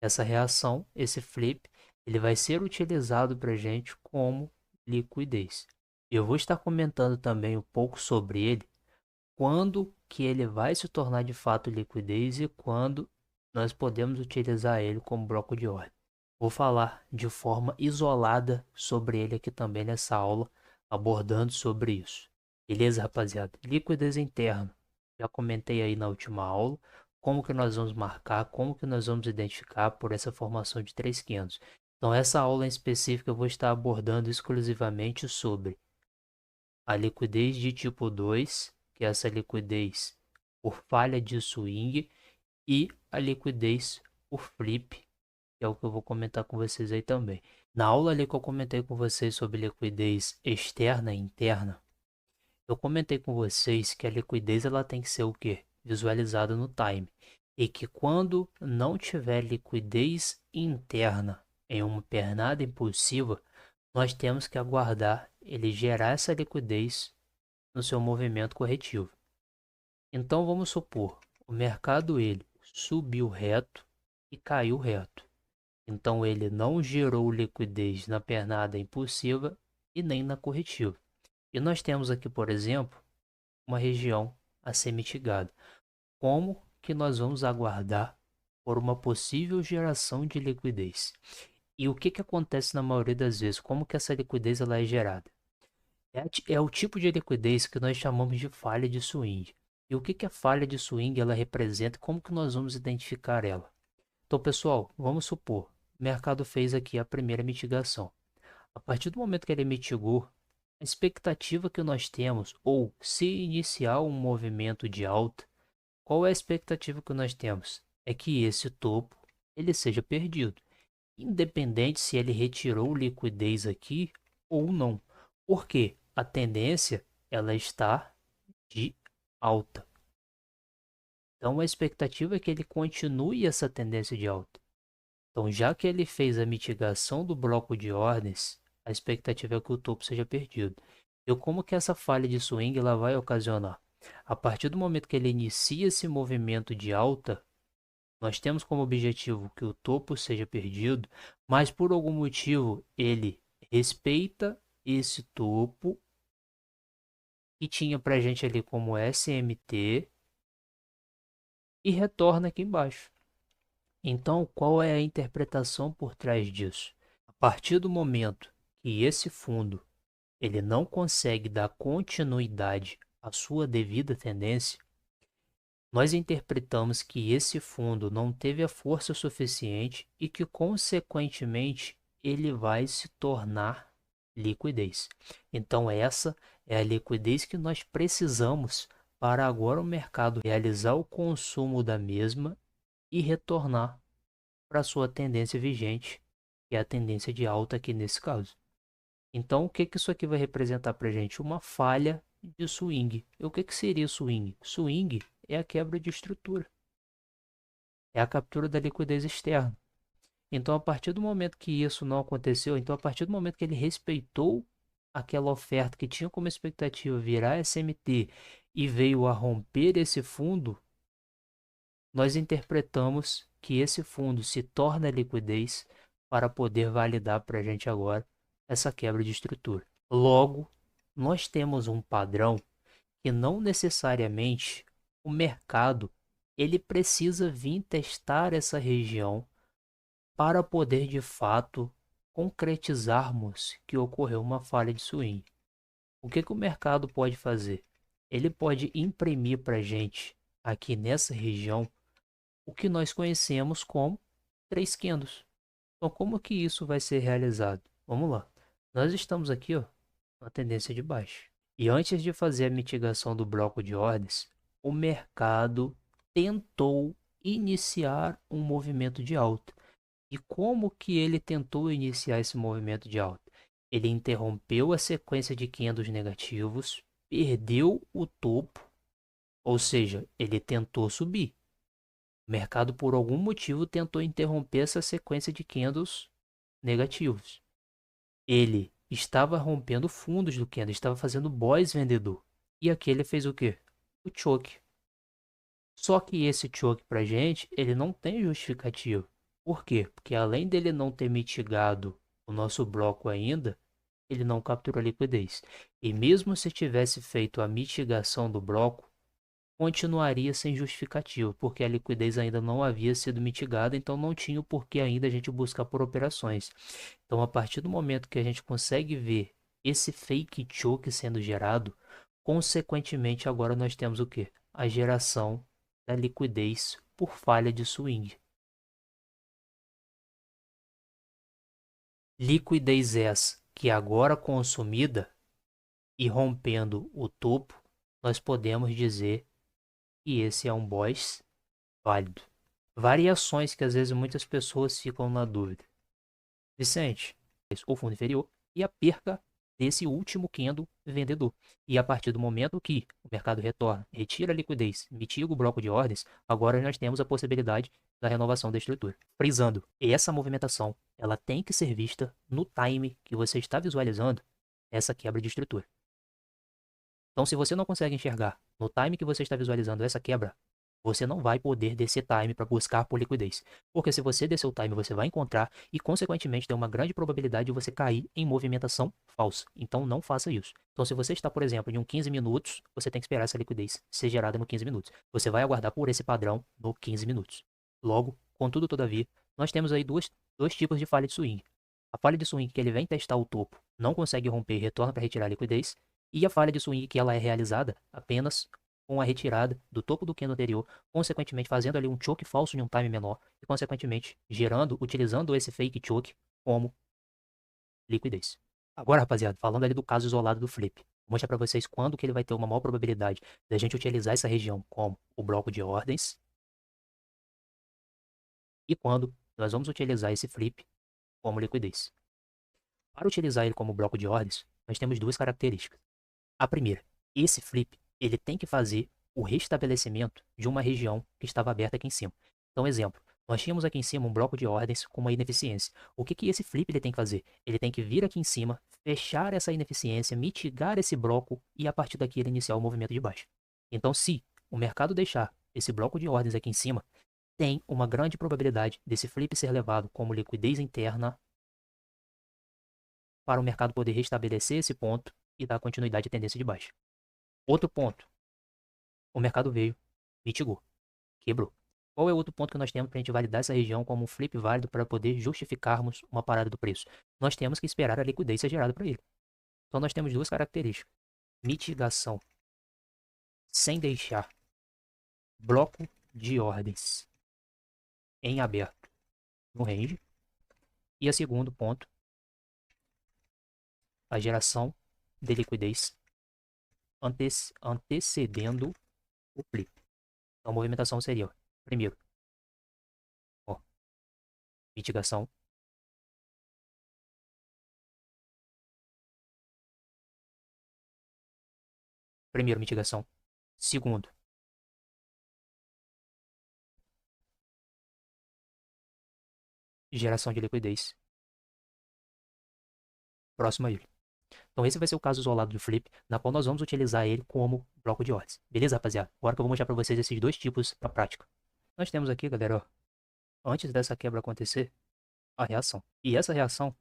Essa reação, esse flip, ele vai ser utilizado para gente como liquidez. Eu vou estar comentando também um pouco sobre ele, quando que ele vai se tornar de fato liquidez e quando nós podemos utilizar ele como bloco de ordem. Vou falar de forma isolada sobre ele aqui também nessa aula, abordando sobre isso. Beleza, rapaziada? Liquidez interna. Já comentei aí na última aula como que nós vamos marcar, como que nós vamos identificar por essa formação de 3,500. Então, essa aula em específico eu vou estar abordando exclusivamente sobre a liquidez de tipo 2, que é essa liquidez por falha de swing, e a liquidez por flip, que é o que eu vou comentar com vocês aí também. Na aula ali que eu comentei com vocês sobre liquidez externa e interna, eu comentei com vocês que a liquidez ela tem que ser o quê? Visualizada no time. E que quando não tiver liquidez interna em uma pernada impulsiva, nós temos que aguardar ele gerar essa liquidez no seu movimento corretivo. Então vamos supor, o mercado ele subiu reto e caiu reto. Então ele não gerou liquidez na pernada impulsiva e nem na corretiva. E nós temos aqui, por exemplo, uma região a ser mitigada. Como que nós vamos aguardar por uma possível geração de liquidez? E o que acontece na maioria das vezes? Como que essa liquidez ela é gerada? É o tipo de liquidez que nós chamamos de falha de swing. E o que a falha de swing ela representa? Como que nós vamos identificar ela? Então, pessoal, vamos supor, o mercado fez aqui a primeira mitigação. A partir do momento que ele mitigou, a expectativa que nós temos, ou se iniciar um movimento de alta, qual é a expectativa que nós temos? É que esse topo ele seja perdido, independente se ele retirou liquidez aqui ou não. Porque a tendência ela está de alta. Então a expectativa é que ele continue essa tendência de alta. Então, já que ele fez a mitigação do bloco de ordens, a expectativa é que o topo seja perdido. E como que essa falha de swing ela vai ocasionar? A partir do momento que ele inicia esse movimento de alta, nós temos como objetivo que o topo seja perdido, mas por algum motivo ele respeita esse topo que tinha para a gente ali como SMT e retorna aqui embaixo. Então, qual é a interpretação por trás disso? A partir do momento que esse fundo ele não consegue dar continuidade à sua devida tendência, nós interpretamos que esse fundo não teve a força suficiente e que, consequentemente, ele vai se tornar liquidez. Então, essa é a liquidez que nós precisamos para agora o mercado realizar o consumo da mesma e retornar para a sua tendência vigente, que é a tendência de alta aqui nesse caso. Então, o que que isso aqui vai representar para a gente? Uma falha de swing. E o que, que seria swing? Swing é a quebra de estrutura, é a captura da liquidez externa. Então, a partir do momento que isso não aconteceu, então a partir do momento que ele respeitou aquela oferta que tinha como expectativa virar SMT e veio a romper esse fundo, nós interpretamos que esse fundo se torna liquidez para poder validar para a gente agora essa quebra de estrutura. Logo, nós temos um padrão que não necessariamente o mercado ele precisa vir testar essa região para poder de fato concretizarmos que ocorreu uma falha de swing. O que, que o mercado pode fazer? Ele pode imprimir para a gente aqui nessa região o que nós conhecemos como três candles. Então, como que isso vai ser realizado? Vamos lá. Nós estamos aqui, ó, na tendência de baixa. E antes de fazer a mitigação do bloco de ordens, o mercado tentou iniciar um movimento de alta. E como que ele tentou iniciar esse movimento de alta? Ele interrompeu a sequência de candles negativos, perdeu o topo, ou seja, ele tentou subir. O mercado, por algum motivo, tentou interromper essa sequência de candles negativos. Ele estava rompendo fundos do candle, estava fazendo boys vendedor. E aqui ele fez o quê? O choke. Só que esse choke pra gente, ele não tem justificativo. Por quê? Porque além dele não ter mitigado o nosso bloco ainda, ele não capturou a liquidez. E mesmo se tivesse feito a mitigação do bloco, continuaria sem justificativo, porque a liquidez ainda não havia sido mitigada, então não tinha o porquê ainda a gente buscar por operações. Então, a partir do momento que a gente consegue ver esse fake choke sendo gerado, consequentemente agora nós temos o quê? A geração da liquidez por falha de swing. Liquidez essa que agora consumida e rompendo o topo, nós podemos dizer que esse é um boss válido. Variações que às vezes muitas pessoas ficam na dúvida. Vicente, o fundo inferior e a perca desse último candle vendedor. E a partir do momento que o mercado retorna, retira a liquidez, mitiga o bloco de ordens, agora nós temos a possibilidade da renovação da estrutura. Frisando, essa movimentação ela tem que ser vista no time que você está visualizando essa quebra de estrutura. Então, se você não consegue enxergar no time que você está visualizando essa quebra, você não vai poder descer time para buscar por liquidez. Porque se você descer o time, você vai encontrar e, consequentemente, tem uma grande probabilidade de você cair em movimentação falsa. Então, não faça isso. Então, se você está, por exemplo, em um 15 minutos, você tem que esperar essa liquidez ser gerada no 15 minutos. Você vai aguardar por esse padrão no 15 minutos. Logo, contudo, todavia, nós temos aí dois tipos de falha de swing. A falha de swing que ele vem testar o topo, não consegue romper e retorna para retirar a liquidez. E a falha de swing que ela é realizada apenas com a retirada do topo do candle anterior, consequentemente fazendo ali um choke falso em um time menor e consequentemente utilizando esse fake choke como liquidez. Agora, rapaziada, falando ali do caso isolado do flip, vou mostrar para vocês quando que ele vai ter uma maior probabilidade da gente utilizar essa região como o bloco de ordens e quando nós vamos utilizar esse flip como liquidez. Para utilizar ele como bloco de ordens, nós temos duas características. A primeira, esse flip, ele tem que fazer o restabelecimento de uma região que estava aberta aqui em cima. Então, exemplo, nós tínhamos aqui em cima um bloco de ordens com uma ineficiência. O que que esse flip ele tem que fazer? Ele tem que vir aqui em cima, fechar essa ineficiência, mitigar esse bloco e a partir daqui ele iniciar o movimento de baixo. Então, se o mercado deixar esse bloco de ordens aqui em cima, tem uma grande probabilidade desse flip ser levado como liquidez interna para o mercado poder restabelecer esse ponto e dar continuidade à tendência de baixa. Outro ponto, o mercado veio, mitigou, quebrou. Qual é o outro ponto que nós temos para a gente validar essa região como um flip válido para poder justificarmos uma parada do preço? Nós temos que esperar a liquidez ser gerada para ele. Então nós temos duas características. Mitigação, sem deixar bloco de ordens em aberto no range. E a segundo ponto, a geração de liquidez antecedendo o flip. Então a movimentação seria, ó, primeiro, ó, mitigação, Primeiro, mitigação. Segundo, geração de liquidez. Próximo a ele. Então esse vai ser o caso isolado do flip, na qual nós vamos utilizar ele como bloco de ordens. Beleza, rapaziada? Agora que eu vou mostrar para vocês esses dois tipos na prática. Nós temos aqui, galera, ó, antes dessa quebra acontecer, a reação. E essa reação,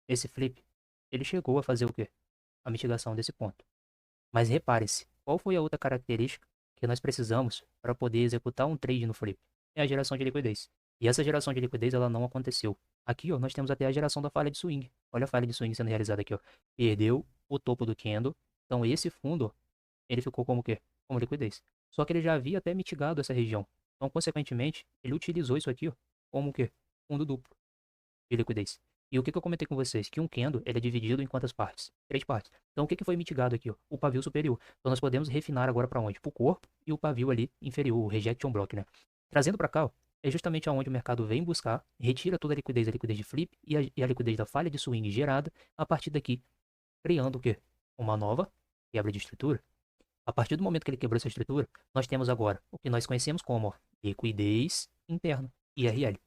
esse flip, ele chegou a fazer o quê? A mitigação desse ponto. Mas repare-se, qual foi a outra característica que nós precisamos para poder executar um trade no flip? É a geração de liquidez. E essa geração de liquidez, ela não aconteceu. Aqui, ó, nós temos até a geração da falha de swing. Olha a falha de swing sendo realizada aqui, ó. Perdeu o topo do candle. Então esse fundo, ó, ele ficou como o quê? Como liquidez. Só que ele já havia até mitigado essa região. Então, consequentemente, ele utilizou isso aqui, ó, como o quê? Fundo duplo de liquidez. E o que eu comentei com vocês? Que um candle, ele é dividido em quantas partes? 3 partes. Então, o que foi mitigado aqui? Ó? O pavio superior. Então, nós podemos refinar agora para onde? Para o corpo e o pavio ali inferior, o rejection block, né? Trazendo para cá, ó, é justamente aonde o mercado vem buscar, retira toda a liquidez de flip e a liquidez da falha de swing gerada, a partir daqui, criando o quê? Uma nova quebra de estrutura. A partir do momento que ele quebrou essa estrutura, nós temos agora o que nós conhecemos como ó, liquidez interna, IRL.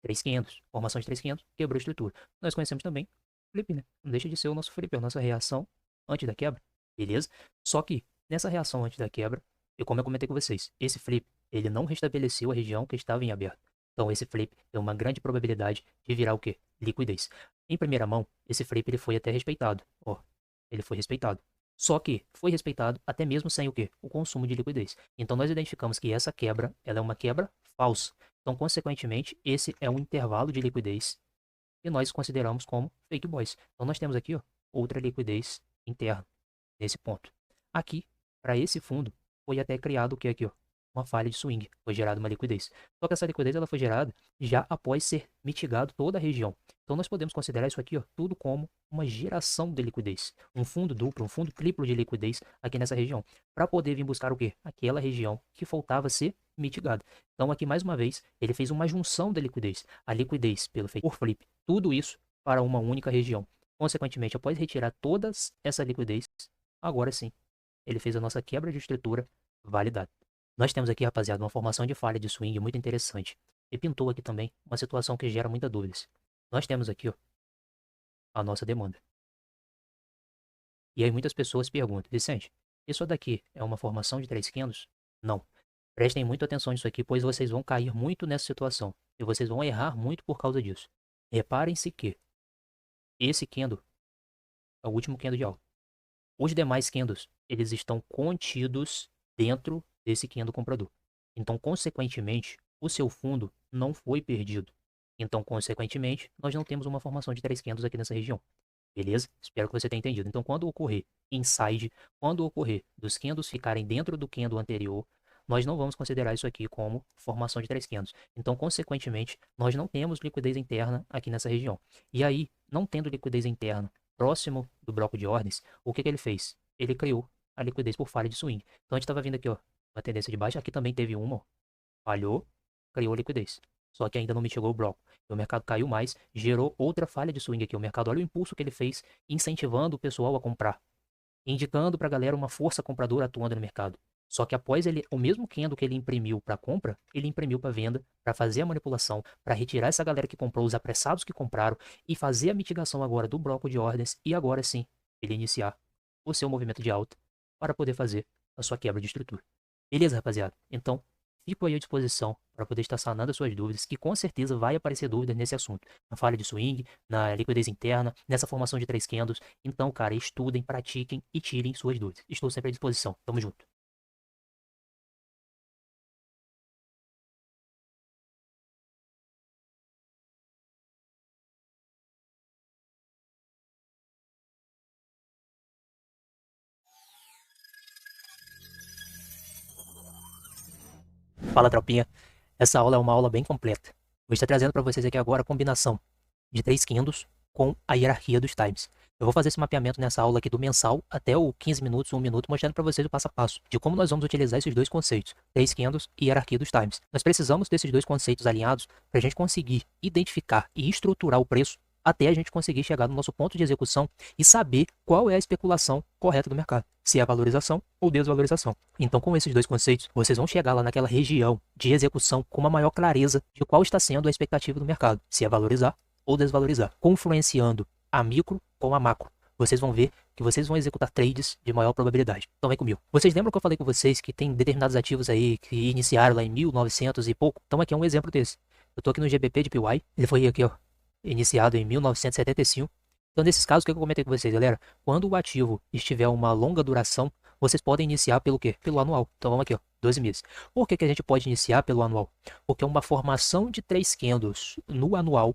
3.500, formação de 3.500, quebrou a estrutura. Nós conhecemos também flip, né? Não deixa de ser o nosso flip, é a nossa reação antes da quebra, beleza? Só que nessa reação antes da quebra, e como eu comentei com vocês, esse flip, ele não restabeleceu a região que estava em aberto. Então esse flip tem uma grande probabilidade de virar o quê? Liquidez. Em primeira mão, esse flip ele foi até respeitado. Ó, ele foi respeitado. Só que foi respeitado até mesmo sem o quê? O consumo de liquidez. Então nós identificamos que essa quebra, ela é uma quebra falsa. Então, consequentemente, esse é um intervalo de liquidez que nós consideramos como fake boys. Então nós temos aqui ó, outra liquidez interna nesse ponto. Aqui, para esse fundo, foi até criado o que aqui, ó, uma falha de swing, foi gerada uma liquidez. Só que essa liquidez ela foi gerada já após ser mitigado toda a região. Então nós podemos considerar isso aqui, ó, tudo como uma geração de liquidez, um fundo duplo, um fundo triplo de liquidez aqui nessa região, para poder vir buscar o quê? Aquela região que faltava ser mitigada. Então aqui mais uma vez, ele fez uma junção da liquidez, a liquidez pelo fake por flip, tudo isso para uma única região. Consequentemente, após retirar toda essa liquidez, agora sim, ele fez a nossa quebra de estrutura validada. Nós temos aqui, rapaziada, uma formação de falha de swing muito interessante. E pintou aqui também uma situação que gera muitas dúvidas. Nós temos aqui, ó, a nossa demanda. E aí muitas pessoas perguntam, Vicente, isso daqui é uma formação de 3 candles? Não. Prestem muita atenção nisso aqui, pois vocês vão cair muito nessa situação. E vocês vão errar muito por causa disso. Reparem-se que esse candle é o último candle de alta. Os demais candles, eles estão contidos dentro desse candle comprador. Então, consequentemente, o seu fundo não foi perdido. Então, consequentemente, nós não temos uma formação de 3 candles aqui nessa região. Beleza? Espero que você tenha entendido. Então, quando ocorrer inside, quando ocorrer dos candles ficarem dentro do candle anterior, nós não vamos considerar isso aqui como formação de 3 candles. Então, consequentemente, nós não temos liquidez interna aqui nessa região. E aí, não tendo liquidez interna próximo do bloco de ordens, o que ele fez? Ele criou a liquidez por falha de swing. Então, a gente estava vindo aqui, ó, uma tendência de baixa. Aqui também teve uma, ó, falhou, criou liquidez. Só que ainda não mitigou o bloco. E o mercado caiu mais, gerou outra falha de swing aqui. O mercado, olha o impulso que ele fez, incentivando o pessoal a comprar. Indicando para a galera uma força compradora atuando no mercado. Só que após ele, o mesmo candle que ele imprimiu para compra, ele imprimiu para venda, para fazer a manipulação, para retirar essa galera que comprou, os apressados que compraram, e fazer a mitigação agora do bloco de ordens, e agora sim, ele iniciar o seu movimento de alta para poder fazer a sua quebra de estrutura. Beleza, rapaziada? Então, fico aí à disposição para poder estar sanando as suas dúvidas, que com certeza vai aparecer dúvidas nesse assunto. Na falha de swing, na liquidez interna, nessa formação de 3 candles. Então, cara, estudem, pratiquem e tirem suas dúvidas. Estou sempre à disposição. Tamo junto. Fala, tropinha. Essa aula é uma aula bem completa. Vou estar trazendo para vocês aqui agora a combinação de 3 candles com a hierarquia dos times. Eu vou fazer esse mapeamento nessa aula aqui do mensal até o 15 minutos, 1 minuto, mostrando para vocês o passo a passo de como nós vamos utilizar esses dois conceitos, 3 candles e hierarquia dos times. Nós precisamos desses dois conceitos alinhados para a gente conseguir identificar e estruturar o preço até a gente conseguir chegar no nosso ponto de execução e saber qual é a especulação correta do mercado, se é a valorização ou desvalorização. Então, com esses dois conceitos, vocês vão chegar lá naquela região de execução com uma maior clareza de qual está sendo a expectativa do mercado, se é valorizar ou desvalorizar, confluenciando a micro com a macro. Vocês vão ver que vocês vão executar trades de maior probabilidade. Então vem comigo. Vocês lembram que eu falei com vocês que tem determinados ativos aí que iniciaram lá em 1900 e pouco? Então aqui é um exemplo desse. Eu tô aqui no GBP de PY, ele foi aqui, ó, iniciado em 1975. Então nesses casos, o que eu comentei com vocês, galera? Quando o ativo estiver uma longa duração, vocês podem iniciar pelo quê? Pelo anual. Então vamos aqui, ó, 12 meses. Por que a gente pode iniciar pelo anual? Porque uma formação de 3 candles no anual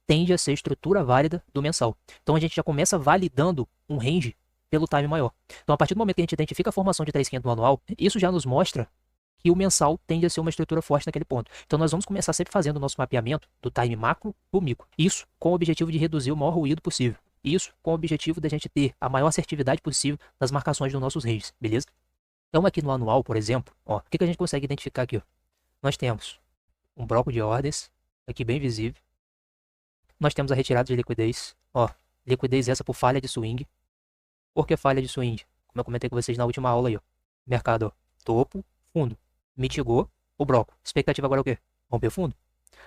tende a ser estrutura válida do mensal. Então a gente já começa validando um range pelo time maior. Então a partir do momento que a gente identifica a formação de 3 candles no anual, isso já nos mostra que o mensal tende a ser uma estrutura forte naquele ponto. Então nós vamos começar sempre fazendo o nosso mapeamento do time macro para o micro. Isso com o objetivo de reduzir o maior ruído possível. Isso com o objetivo de a gente ter a maior assertividade possível nas marcações dos nossos ranges, beleza? Então aqui no anual, por exemplo, ó, o que a gente consegue identificar aqui? Ó? Nós temos um bloco de ordens, aqui bem visível. Nós temos a retirada de liquidez. Ó, liquidez essa por falha de swing. Por que falha de swing? Como eu comentei com vocês na última aula aí, ó. Mercado, ó, topo, fundo. Mitigou o bloco. Expectativa agora é o quê? Romper fundo.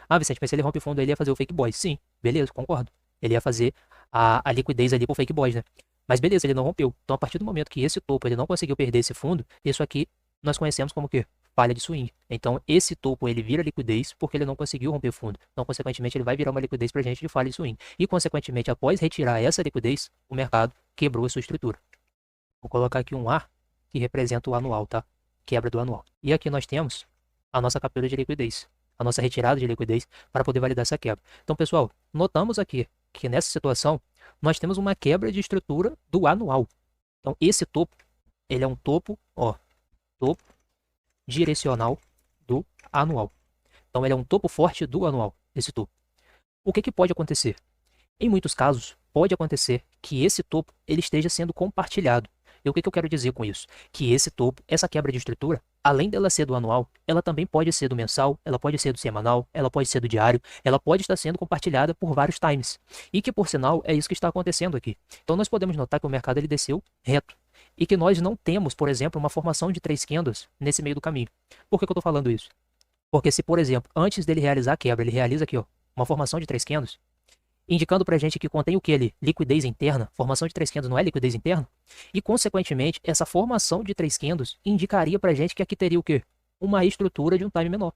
Ah, Vicente, mas se ele rompe fundo, ele ia fazer o fake boys. Sim, beleza, concordo. Ele ia fazer a liquidez ali pro fake boys, né? Mas beleza, ele não rompeu. Então, a partir do momento que esse topo ele não conseguiu perder esse fundo, isso aqui nós conhecemos como o quê? Falha de swing. Então, esse topo ele vira liquidez porque ele não conseguiu romper fundo. Então, consequentemente, ele vai virar uma liquidez pra gente de falha de swing. E, consequentemente, após retirar essa liquidez, o mercado quebrou a sua estrutura. Vou colocar aqui um A que representa o anual, tá? Quebra do anual. E aqui nós temos a nossa captura de liquidez, a nossa retirada de liquidez para poder validar essa quebra. Então, pessoal, notamos aqui que nessa situação nós temos uma quebra de estrutura do anual. Então, esse topo, ele é um topo, ó, topo direcional do anual. Então, ele é um topo forte do anual, esse topo. O que pode acontecer? Em muitos casos, pode acontecer que esse topo ele esteja sendo compartilhado. E o que eu quero dizer com isso? Que esse topo, essa quebra de estrutura, além dela ser do anual, ela também pode ser do mensal, ela pode ser do semanal, ela pode ser do diário, ela pode estar sendo compartilhada por vários times. E que, por sinal, é isso que está acontecendo aqui. Então nós podemos notar que o mercado ele desceu reto. E que nós não temos, por exemplo, uma formação de 3 candles nesse meio do caminho. Por que eu estou falando isso? Porque se, por exemplo, antes dele realizar a quebra, ele realiza aqui, ó, uma formação de 3 candles, indicando pra gente que contém o que ali? Liquidez interna. Formação de 3 candles não é liquidez interna? E, consequentemente, essa formação de 3 candles indicaria pra gente que aqui teria o quê? Uma estrutura de um time menor.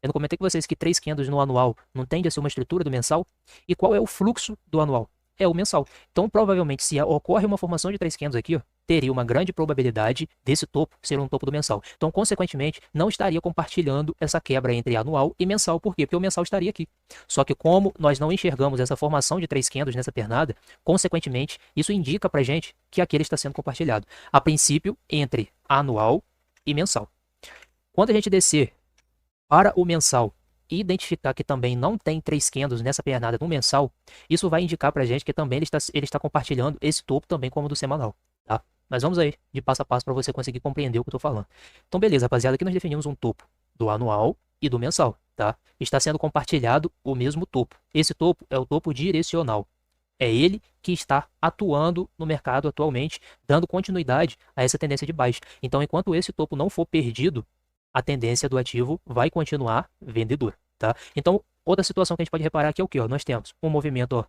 Eu não comentei com vocês que 3 candles no anual não tende a ser uma estrutura do mensal? E qual é o fluxo do anual? É o mensal. Então, provavelmente, se ocorre uma formação de 3 candles aqui, ó, teria uma grande probabilidade desse topo ser um topo do mensal. Então, consequentemente, não estaria compartilhando essa quebra entre anual e mensal. Por quê? Porque o mensal estaria aqui. Só que como nós não enxergamos essa formação de 3 candles nessa pernada, consequentemente, isso indica pra gente que aquele está sendo compartilhado. A princípio, entre anual e mensal. Quando a gente descer para o mensal e identificar que também não tem 3 candles nessa pernada no mensal, isso vai indicar pra gente que também ele está compartilhando esse topo também como do semanal, tá? Mas vamos aí, de passo a passo, para você conseguir compreender o que eu tô falando. Então, beleza, rapaziada, aqui nós definimos um topo do anual e do mensal, tá? Está sendo compartilhado o mesmo topo. Esse topo é o topo direcional. É ele que está atuando no mercado atualmente, dando continuidade a essa tendência de baixa. Então, enquanto esse topo não for perdido, a tendência do ativo vai continuar vendedor, tá? Então, outra situação que a gente pode reparar aqui é o que? Nós temos um movimento, ó,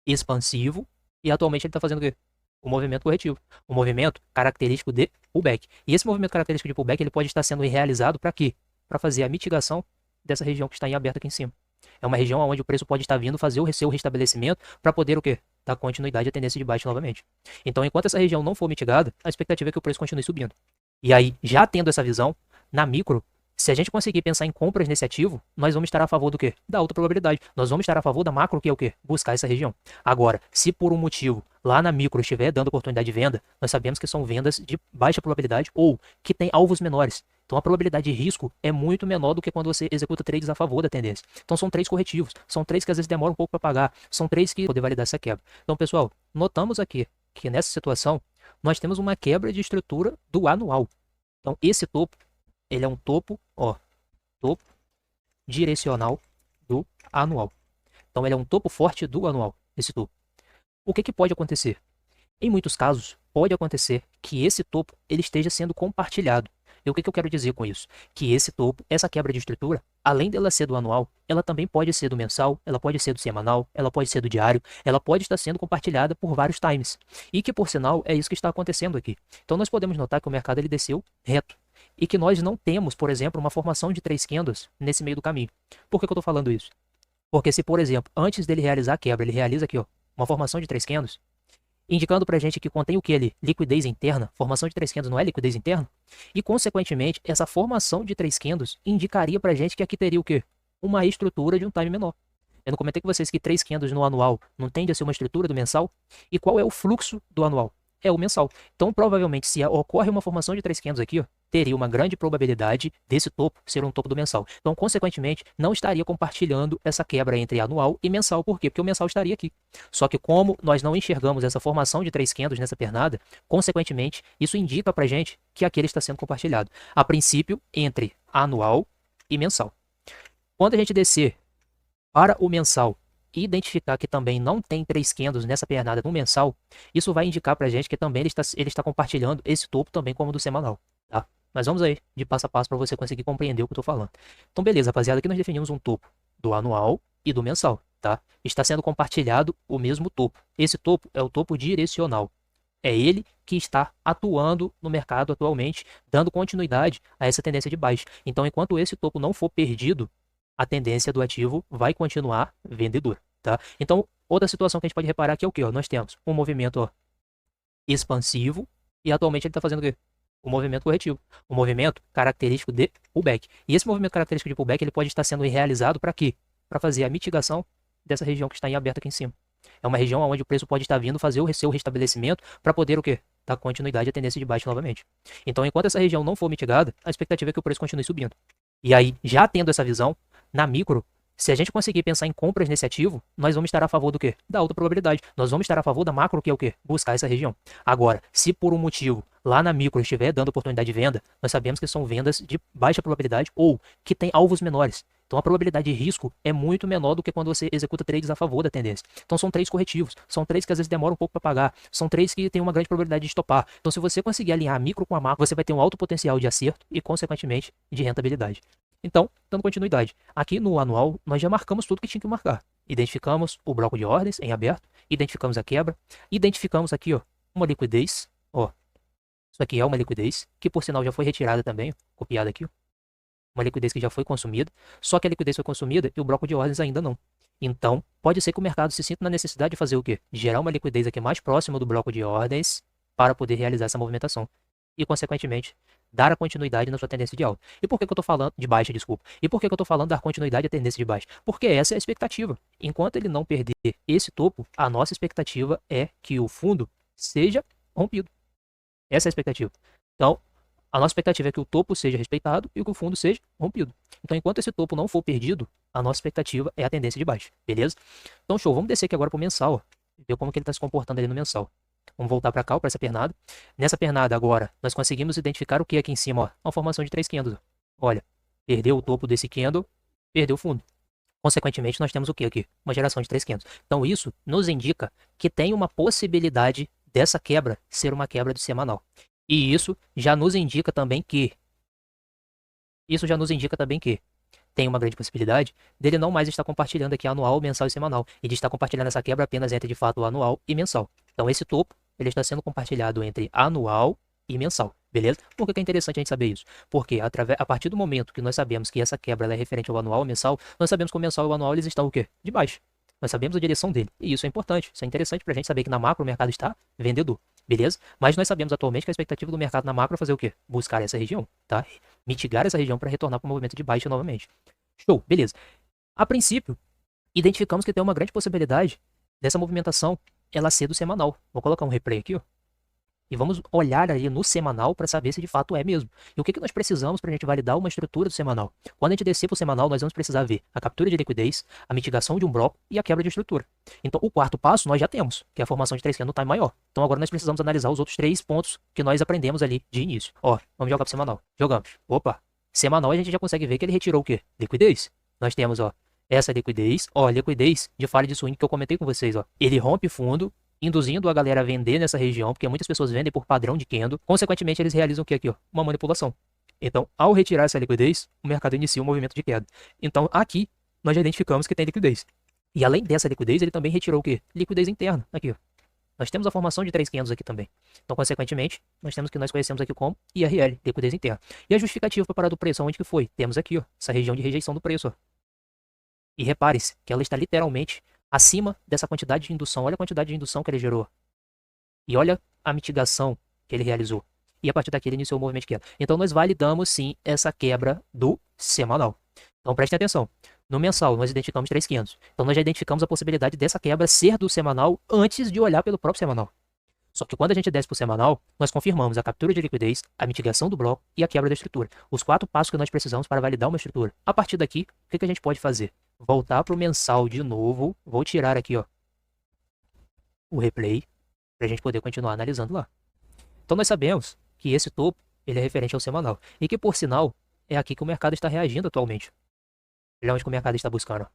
expansivo e atualmente ele está fazendo o quê? Um movimento corretivo, um movimento característico de pullback. E esse movimento característico de pullback ele pode estar sendo realizado para quê? Para fazer a mitigação dessa região que está em aberto aqui em cima. É uma região onde o preço pode estar vindo fazer o seu restabelecimento para poder o quê? Dar continuidade à tendência de baixa novamente. Então, enquanto essa região não for mitigada, a expectativa é que o preço continue subindo. E aí, já tendo essa visão, na micro, se a gente conseguir pensar em compras nesse ativo, nós vamos estar a favor do quê? Da alta probabilidade. Nós vamos estar a favor da macro, que é o quê? Buscar essa região. Agora, se por um motivo lá na micro estiver dando oportunidade de venda, nós sabemos que são vendas de baixa probabilidade ou que tem alvos menores. Então a probabilidade de risco é muito menor do que quando você executa trades a favor da tendência. Então são trades corretivos, são trades que às vezes demoram um pouco para pagar, são trades que poder validar essa quebra. Então, pessoal, notamos aqui que nessa situação nós temos uma quebra de estrutura do anual. Então esse topo, ele é um topo, ó, topo direcional do anual. Então ele é um topo forte do anual, esse topo. O que pode acontecer? Em muitos casos, pode acontecer que esse topo ele esteja sendo compartilhado. E o que eu quero dizer com isso? Que esse topo, essa quebra de estrutura, além dela ser do anual, ela também pode ser do mensal, ela pode ser do semanal, ela pode ser do diário, ela pode estar sendo compartilhada por vários times. E que, por sinal, é isso que está acontecendo aqui. Então nós podemos notar que o mercado ele desceu reto. E que nós não temos, por exemplo, uma formação de 3 candles nesse meio do caminho. Por que eu estou falando isso? Porque se, por exemplo, antes dele realizar a quebra, ele realiza aqui, ó, uma formação de 3 candles, indicando pra gente que contém o que ali? Liquidez interna. Formação de 3 candles não é liquidez interna? E, consequentemente, essa formação de 3 candles indicaria pra gente que aqui teria o quê? Uma estrutura de um time menor. Eu não comentei com vocês que 3 candles no anual não tende a ser uma estrutura do mensal? E qual é o fluxo do anual? É o mensal. Então, provavelmente, se ocorre uma formação de 3 candles aqui, ó, teria uma grande probabilidade desse topo ser um topo do mensal. Então, consequentemente, não estaria compartilhando essa quebra entre anual e mensal. Por quê? Porque o mensal estaria aqui. Só que como nós não enxergamos essa formação de 3 candles nessa pernada, consequentemente, isso indica pra gente que aquele está sendo compartilhado. A princípio, entre anual e mensal. Quando a gente descer para o mensal e identificar que também não tem 3 candles nessa pernada no mensal, isso vai indicar pra gente que também ele está compartilhando esse topo também como do semanal, tá? Mas vamos aí de passo a passo para você conseguir compreender o que eu tô falando. Então beleza, rapaziada, aqui nós definimos um topo do anual e do mensal, tá? Está sendo compartilhado o mesmo topo. Esse topo é o topo direcional. É ele que está atuando no mercado atualmente, dando continuidade a essa tendência de baixa. Então, enquanto esse topo não for perdido, a tendência do ativo vai continuar vendedor, tá? Então, outra situação que a gente pode reparar aqui é o que? Nós temos um movimento expansivo e atualmente ele está fazendo o quê? O movimento corretivo, um movimento característico de pullback. E esse movimento característico de pullback ele pode estar sendo realizado para quê? Para fazer a mitigação dessa região que está em aberto aqui em cima. É uma região onde o preço pode estar vindo fazer o seu restabelecimento para poder o quê? Dar continuidade à tendência de baixa novamente. Então, enquanto essa região não for mitigada, a expectativa é que o preço continue subindo. E aí, já tendo essa visão, na micro, se a gente conseguir pensar em compras nesse ativo, nós vamos estar a favor do quê? Da alta probabilidade. Nós vamos estar a favor da macro, que é o quê? Buscar essa região. Agora, se por um motivo lá na micro estiver dando oportunidade de venda, nós sabemos que são vendas de baixa probabilidade ou que tem alvos menores. Então a probabilidade de risco é muito menor do que quando você executa trades a favor da tendência. Então são trades corretivos, são trades que às vezes demoram um pouco para pagar, são trades que têm uma grande probabilidade de estopar. Então se você conseguir alinhar a micro com a macro, você vai ter um alto potencial de acerto e consequentemente de rentabilidade. Então, dando continuidade, aqui no anual nós já marcamos tudo que tinha que marcar. Identificamos o bloco de ordens em aberto, identificamos a quebra, identificamos aqui uma liquidez, isso aqui é uma liquidez, que por sinal já foi retirada também, copiada aqui, uma liquidez que já foi consumida, só que a liquidez foi consumida e o bloco de ordens ainda não. Então, pode ser que o mercado se sinta na necessidade de fazer o quê? De gerar uma liquidez aqui mais próxima do bloco de ordens para poder realizar essa movimentação. E, consequentemente, dar a continuidade na sua tendência de alta. E por que eu estou falando de baixa, desculpa? E por que eu estou falando dar continuidade à tendência de baixa? Porque essa é a expectativa. Enquanto ele não perder esse topo, a nossa expectativa é que o fundo seja rompido. Essa é a expectativa. Então, a nossa expectativa é que o topo seja respeitado e que o fundo seja rompido. Então, enquanto esse topo não for perdido, a nossa expectativa é a tendência de baixa, beleza? Então, show. Vamos descer aqui agora para o mensal, ver como que ele está se comportando ali no mensal. Vamos voltar para cá, para essa pernada. Nessa pernada agora, nós conseguimos identificar o que aqui em cima, uma formação de 3 candles. Olha, perdeu o topo desse candle, perdeu o fundo. Consequentemente, nós temos o que aqui? Uma geração de 3 candles. Então, isso nos indica que tem uma possibilidade dessa quebra ser uma quebra de semanal. E isso já nos indica também que tem uma grande possibilidade dele não mais estar compartilhando aqui anual, mensal e semanal, e de estar compartilhando essa quebra apenas entre de fato o anual e mensal. Então esse topo, ele está sendo compartilhado entre anual e mensal, beleza? Por que é interessante a gente saber isso? Porque a partir do momento que nós sabemos que essa quebra é referente ao anual ou mensal, nós sabemos que o mensal e o anual eles estão o quê? De baixo. Nós sabemos a direção dele. E isso é importante. Isso é interessante para a gente saber que na macro o mercado está vendedor. Beleza? Mas nós sabemos atualmente que a expectativa do mercado na macro é fazer o quê? Buscar essa região, tá? Mitigar essa região para retornar para o movimento de baixa novamente. Show, beleza. A princípio, identificamos que tem uma grande possibilidade dessa movimentação ela ser do semanal. Vou colocar um replay aqui, e vamos olhar ali no semanal para saber se de fato é mesmo. E o que nós precisamos para a gente validar uma estrutura do semanal? Quando a gente descer para o semanal, nós vamos precisar ver a captura de liquidez, a mitigação de um bloco e a quebra de estrutura. Então, o quarto passo nós já temos, que é a formação de 3 candles no time maior. Então, agora nós precisamos analisar os outros 3 pontos que nós aprendemos ali de início. Vamos jogar para o semanal. Jogamos. Opa! Semanal a gente já consegue ver que ele retirou o quê? Liquidez. Nós temos, essa liquidez, ó, liquidez de falha de swing que eu comentei com vocês, ó. Ele rompe fundo, induzindo a galera a vender nessa região, porque muitas pessoas vendem por padrão de candle. Consequentemente, eles realizam o que aqui, ó? Uma manipulação. Então, ao retirar essa liquidez, o mercado inicia um movimento de queda. Então, aqui, nós já identificamos que tem liquidez. E além dessa liquidez, ele também retirou o quê? Liquidez interna, aqui, ó. Nós temos a formação de 3 candles aqui também. Então, consequentemente, nós temos o que nós conhecemos aqui como IRL, liquidez interna. E a justificativa para parar do preço, onde que foi? Temos aqui, ó, essa região de rejeição do preço, ó. E repare-se que ela está literalmente acima dessa quantidade de indução. Olha a quantidade de indução que ele gerou. E olha a mitigação que ele realizou. E a partir daqui ele iniciou o movimento de queda. Então nós validamos sim essa quebra do semanal. Então prestem atenção. No mensal nós identificamos 3,500. Então nós já identificamos a possibilidade dessa quebra ser do semanal antes de olhar pelo próprio semanal. Só que quando a gente desce para o semanal, nós confirmamos a captura de liquidez, a mitigação do bloco e a quebra da estrutura. Os 4 passos que nós precisamos para validar uma estrutura. A partir daqui, o que a gente pode fazer? Voltar para o mensal de novo. Vou tirar aqui, ó, o replay para a gente poder continuar analisando lá. Então nós sabemos que esse topo ele é referente ao semanal e que, por sinal, é aqui que o mercado está reagindo atualmente. Ele é onde que o mercado está buscando.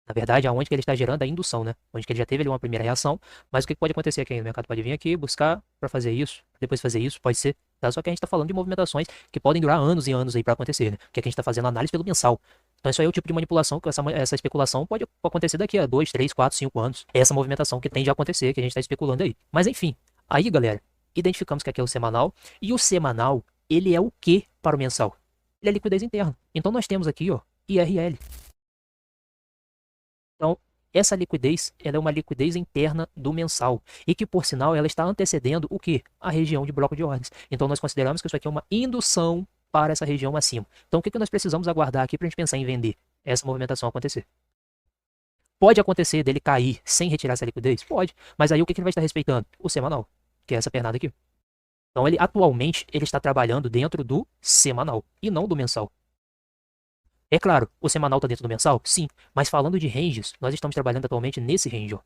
Na verdade, aonde que ele está gerando a indução, né? Onde que ele já teve ali uma primeira reação, mas o que pode acontecer aqui? O mercado pode vir aqui, buscar para fazer isso, depois fazer isso, pode ser, tá? Só que a gente está falando de movimentações que podem durar anos e anos aí para acontecer, né? Porque aqui a gente está fazendo análise pelo mensal. Então isso aí é o tipo de manipulação que essa especulação pode acontecer daqui a 2, 3, 4, 5 anos. É essa movimentação que tende a acontecer, que a gente está especulando aí. Mas enfim, aí galera, identificamos que aqui é o semanal, e o semanal, ele é o que para o mensal? Ele é liquidez interna. Então nós temos aqui, ó, IRL. Então, essa liquidez, ela é uma liquidez interna do mensal, e que, por sinal, ela está antecedendo o quê? A região de bloco de ordens. Então, nós consideramos que isso aqui é uma indução para essa região acima. Então, o que nós precisamos aguardar aqui para a gente pensar em vender essa movimentação acontecer? Pode acontecer dele cair sem retirar essa liquidez? Pode. Mas aí o que ele vai estar respeitando? O semanal, que é essa pernada aqui. Então, ele atualmente ele está trabalhando dentro do semanal e não do mensal. É claro, o semanal está dentro do mensal? Sim. Mas falando de ranges, nós estamos trabalhando atualmente nesse range, ó,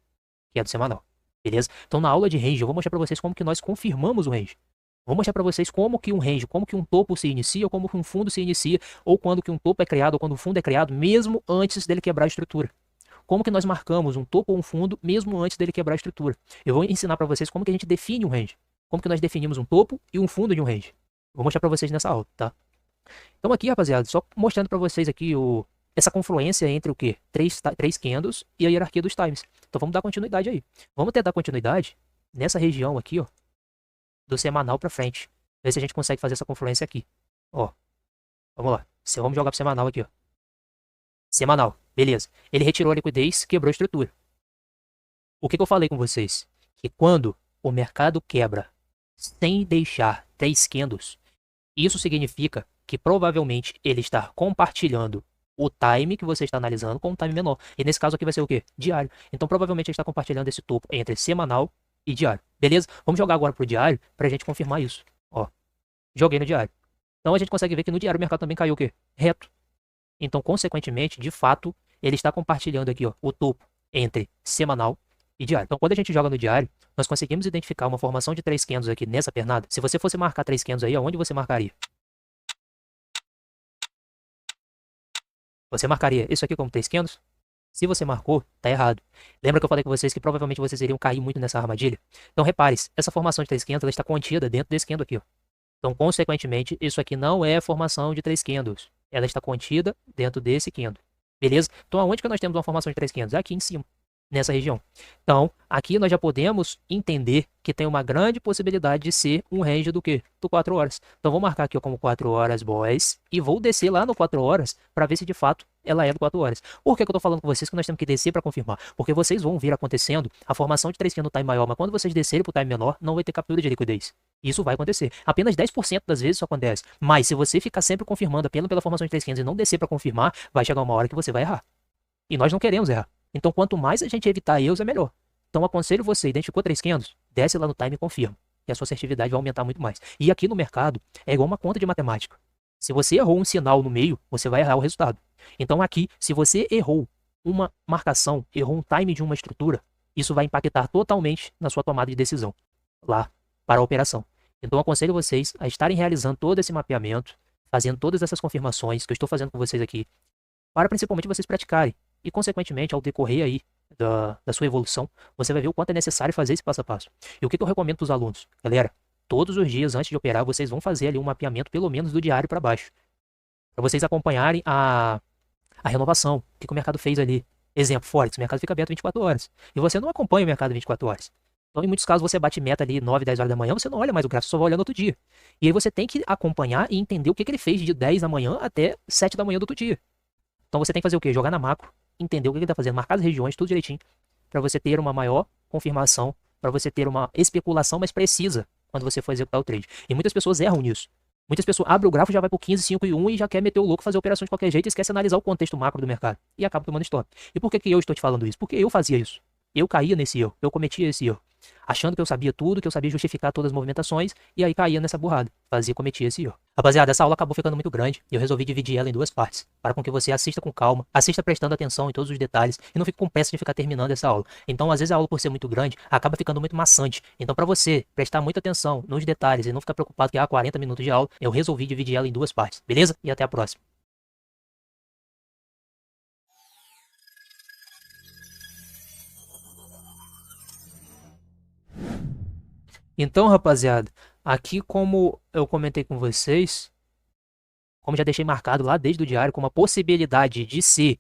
que é do semanal. Beleza? Então na aula de range eu vou mostrar para vocês como que nós confirmamos o range. Vou mostrar para vocês como que um range, como que um topo se inicia, ou como que um fundo se inicia, ou quando que um topo é criado, ou quando o fundo é criado, mesmo antes dele quebrar a estrutura. Como que nós marcamos um topo ou um fundo, mesmo antes dele quebrar a estrutura. Eu vou ensinar para vocês como que a gente define um range. Como que nós definimos um topo e um fundo de um range. Vou mostrar para vocês nessa aula, tá? Então aqui, rapaziada, só mostrando para vocês aqui essa confluência entre o quê? Três candles e a hierarquia dos times. Então vamos dar continuidade aí. Vamos tentar continuidade nessa região aqui, ó, do semanal para frente. Ver se a gente consegue fazer essa confluência aqui. Ó, vamos lá. Vamos jogar pro semanal aqui, ó. Semanal, beleza. Ele retirou a liquidez, quebrou a estrutura. O que eu falei com vocês? Que quando o mercado quebra sem deixar 3 candles, isso significa que provavelmente ele está compartilhando o time que você está analisando com um time menor. E nesse caso aqui vai ser o quê? Diário. Então provavelmente ele está compartilhando esse topo entre semanal e diário. Beleza? Vamos jogar agora pro diário para a gente confirmar isso. Ó, joguei no diário. Então a gente consegue ver que no diário o mercado também caiu o quê? Reto. Então, consequentemente, de fato, ele está compartilhando aqui, ó, o topo entre semanal e diário. Então, quando a gente joga no diário, nós conseguimos identificar uma formação de 3 candles aqui nessa pernada. Se você fosse marcar 3 candles aí, aonde você marcaria? Você marcaria isso aqui como 3 candles? Se você marcou, tá errado. Lembra que eu falei com vocês que provavelmente vocês iriam cair muito nessa armadilha? Então, repare, essa formação de 3 candles ela está contida dentro desse candle aqui, ó. Então, consequentemente, isso aqui não é formação de 3 candles. Ela está contida dentro desse candle. Beleza? Então, aonde que nós temos uma formação de 3 candles? Aqui em cima, nessa região. Então, aqui nós já podemos entender que tem uma grande possibilidade de ser um range do quê? Do 4 horas. Então, vou marcar aqui ó, como 4 horas, boys, e vou descer lá no 4 horas para ver se de fato ela é do 4 horas. Por que eu tô falando com vocês que nós temos que descer para confirmar? Porque vocês vão ver acontecendo a formação de 3 candles no time maior, mas quando vocês descerem para o time menor, não vai ter captura de liquidez. Isso vai acontecer. Apenas 10% das vezes isso acontece. Mas se você ficar sempre confirmando apenas pela formação de 3 candles e não descer para confirmar, vai chegar uma hora que você vai errar. E nós não queremos errar. Então, quanto mais a gente evitar erros, é melhor. Então, aconselho você, identificou 3 candles, desce lá no time e confirma. E a sua assertividade vai aumentar muito mais. E aqui no mercado, é igual uma conta de matemática. Se você errou um sinal no meio, você vai errar o resultado. Então, aqui, se você errou uma marcação, errou um time de uma estrutura, isso vai impactar totalmente na sua tomada de decisão lá para a operação. Então, eu aconselho vocês a estarem realizando todo esse mapeamento, fazendo todas essas confirmações que eu estou fazendo com vocês aqui, para principalmente vocês praticarem. E, consequentemente, ao decorrer aí da sua evolução, você vai ver o quanto é necessário fazer esse passo a passo. E o que eu recomendo para os alunos? Galera, todos os dias antes de operar, vocês vão fazer ali um mapeamento, pelo menos do diário para baixo, para vocês acompanharem a renovação, o que o mercado fez ali. Exemplo, Forex, o mercado fica aberto 24 horas. E você não acompanha o mercado 24 horas. Então, em muitos casos, você bate meta ali 9, 10 horas da manhã, você não olha mais o gráfico, só vai olhando outro dia. E aí você tem que acompanhar e entender o que ele fez de 10 da manhã até 7 da manhã do outro dia. Então você tem que fazer o quê? Jogar na macro, entender o que ele está fazendo, marcar as regiões, tudo direitinho, para você ter uma maior confirmação, para você ter uma especulação mais precisa quando você for executar o trade. E muitas pessoas erram nisso. Muitas pessoas abrem o gráfico, já vai pro 15, 5 e 1 e já quer meter o louco, fazer operação de qualquer jeito e esquece de analisar o contexto macro do mercado. E acaba tomando stop. E por que eu estou te falando isso? Porque eu fazia isso. Eu caía nesse erro. Eu cometia esse erro. Achando que eu sabia tudo, que eu sabia justificar todas as movimentações, e aí caía nessa burrada. Cometia esse erro. Rapaziada, essa aula acabou ficando muito grande e eu resolvi dividir ela em duas partes, para com que você assista com calma, assista prestando atenção em todos os detalhes e não fique com pressa de ficar terminando essa aula. Então, às vezes a aula, por ser muito grande, acaba ficando muito maçante. Então, para você prestar muita atenção nos detalhes e não ficar preocupado que há 40 minutos de aula, eu resolvi dividir ela em duas partes, beleza? E até a próxima. Então, rapaziada, aqui como eu comentei com vocês, como já deixei marcado lá desde o diário, com uma possibilidade de ser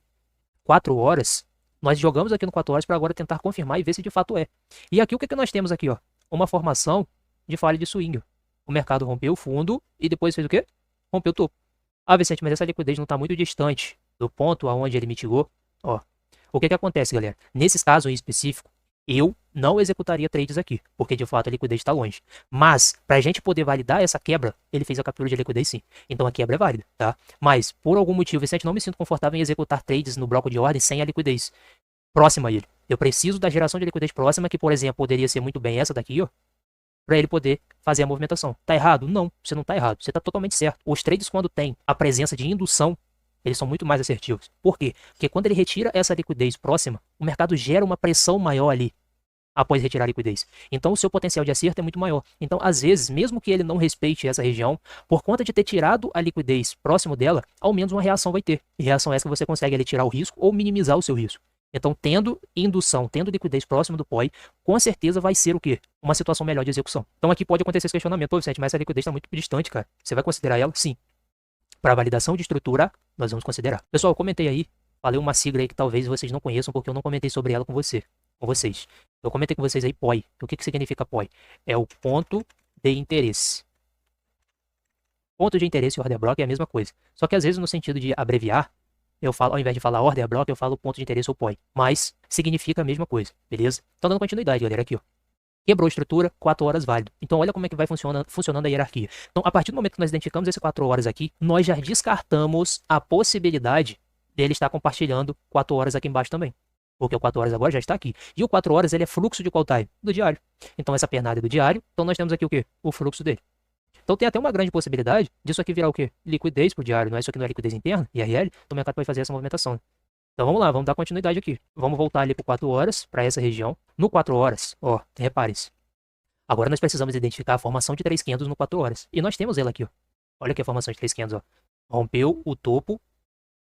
4 horas, nós jogamos aqui no 4 horas para agora tentar confirmar e ver se de fato é. E aqui o que nós temos aqui, ó? Uma formação de falha de swing. O mercado rompeu o fundo e depois fez o quê? Rompeu o topo. Ah, Vicente, mas essa liquidez não está muito distante do ponto aonde ele mitigou. Ó, o que acontece, galera? Nesses casos em específico, eu não executaria trades aqui, porque de fato a liquidez está longe. Mas, para a gente poder validar essa quebra, ele fez a captura de liquidez sim. Então a quebra é válida, tá? Mas, por algum motivo, Vicente, não me sinto confortável em executar trades no bloco de ordem sem a liquidez próxima a ele. Eu preciso da geração de liquidez próxima, que, por exemplo, poderia ser muito bem essa daqui, ó, para ele poder fazer a movimentação. Tá errado? Não, você não tá errado. Você tá totalmente certo. Os trades, quando tem a presença de indução, eles são muito mais assertivos. Por quê? Porque quando ele retira essa liquidez próxima, o mercado gera uma pressão maior ali após retirar a liquidez. Então o seu potencial de acerto é muito maior. Então, às vezes, mesmo que ele não respeite essa região, por conta de ter tirado a liquidez próximo dela, ao menos uma reação vai ter. E reação essa que você consegue ali tirar o risco ou minimizar o seu risco. Então, tendo indução, tendo liquidez próximo do POI, com certeza vai ser o quê? Uma situação melhor de execução. Então aqui pode acontecer esse questionamento. Pô, Vicente, mas essa liquidez está muito distante, cara. Você vai considerar ela? Sim. Para validação de estrutura, nós vamos considerar. Pessoal, eu comentei aí, falei uma sigla aí que talvez vocês não conheçam, porque eu não comentei sobre ela com vocês. Eu comentei com vocês aí POI. O que significa POI? É o ponto de interesse. Ponto de interesse e order block é a mesma coisa. Só que às vezes no sentido de abreviar, eu falo, ao invés de falar order block, eu falo ponto de interesse ou POI. Mas significa a mesma coisa, beleza? Então dando continuidade, galera, aqui, ó. Quebrou a estrutura, 4 horas válido. Então olha como é que vai funcionando a hierarquia. Então a partir do momento que nós identificamos esse 4 horas aqui, nós já descartamos a possibilidade dele estar compartilhando 4 horas aqui embaixo também. Porque o 4 horas agora já está aqui. E o 4 horas ele é fluxo de qual time? Do diário. Então essa pernada é do diário. Então nós temos aqui o quê? O fluxo dele. Então tem até uma grande possibilidade disso aqui virar o quê? Liquidez pro diário. Não é isso aqui, não é liquidez interna, IRL. Então o mercado pode fazer essa movimentação. Então vamos lá, vamos dar continuidade aqui. Vamos voltar ali para 4 horas, para essa região. No 4 horas, ó, repare-se. Agora nós precisamos identificar a formação de 3 candles no 4 horas. E nós temos ela aqui, ó. Olha aqui a formação de 3 candles, ó. Rompeu o topo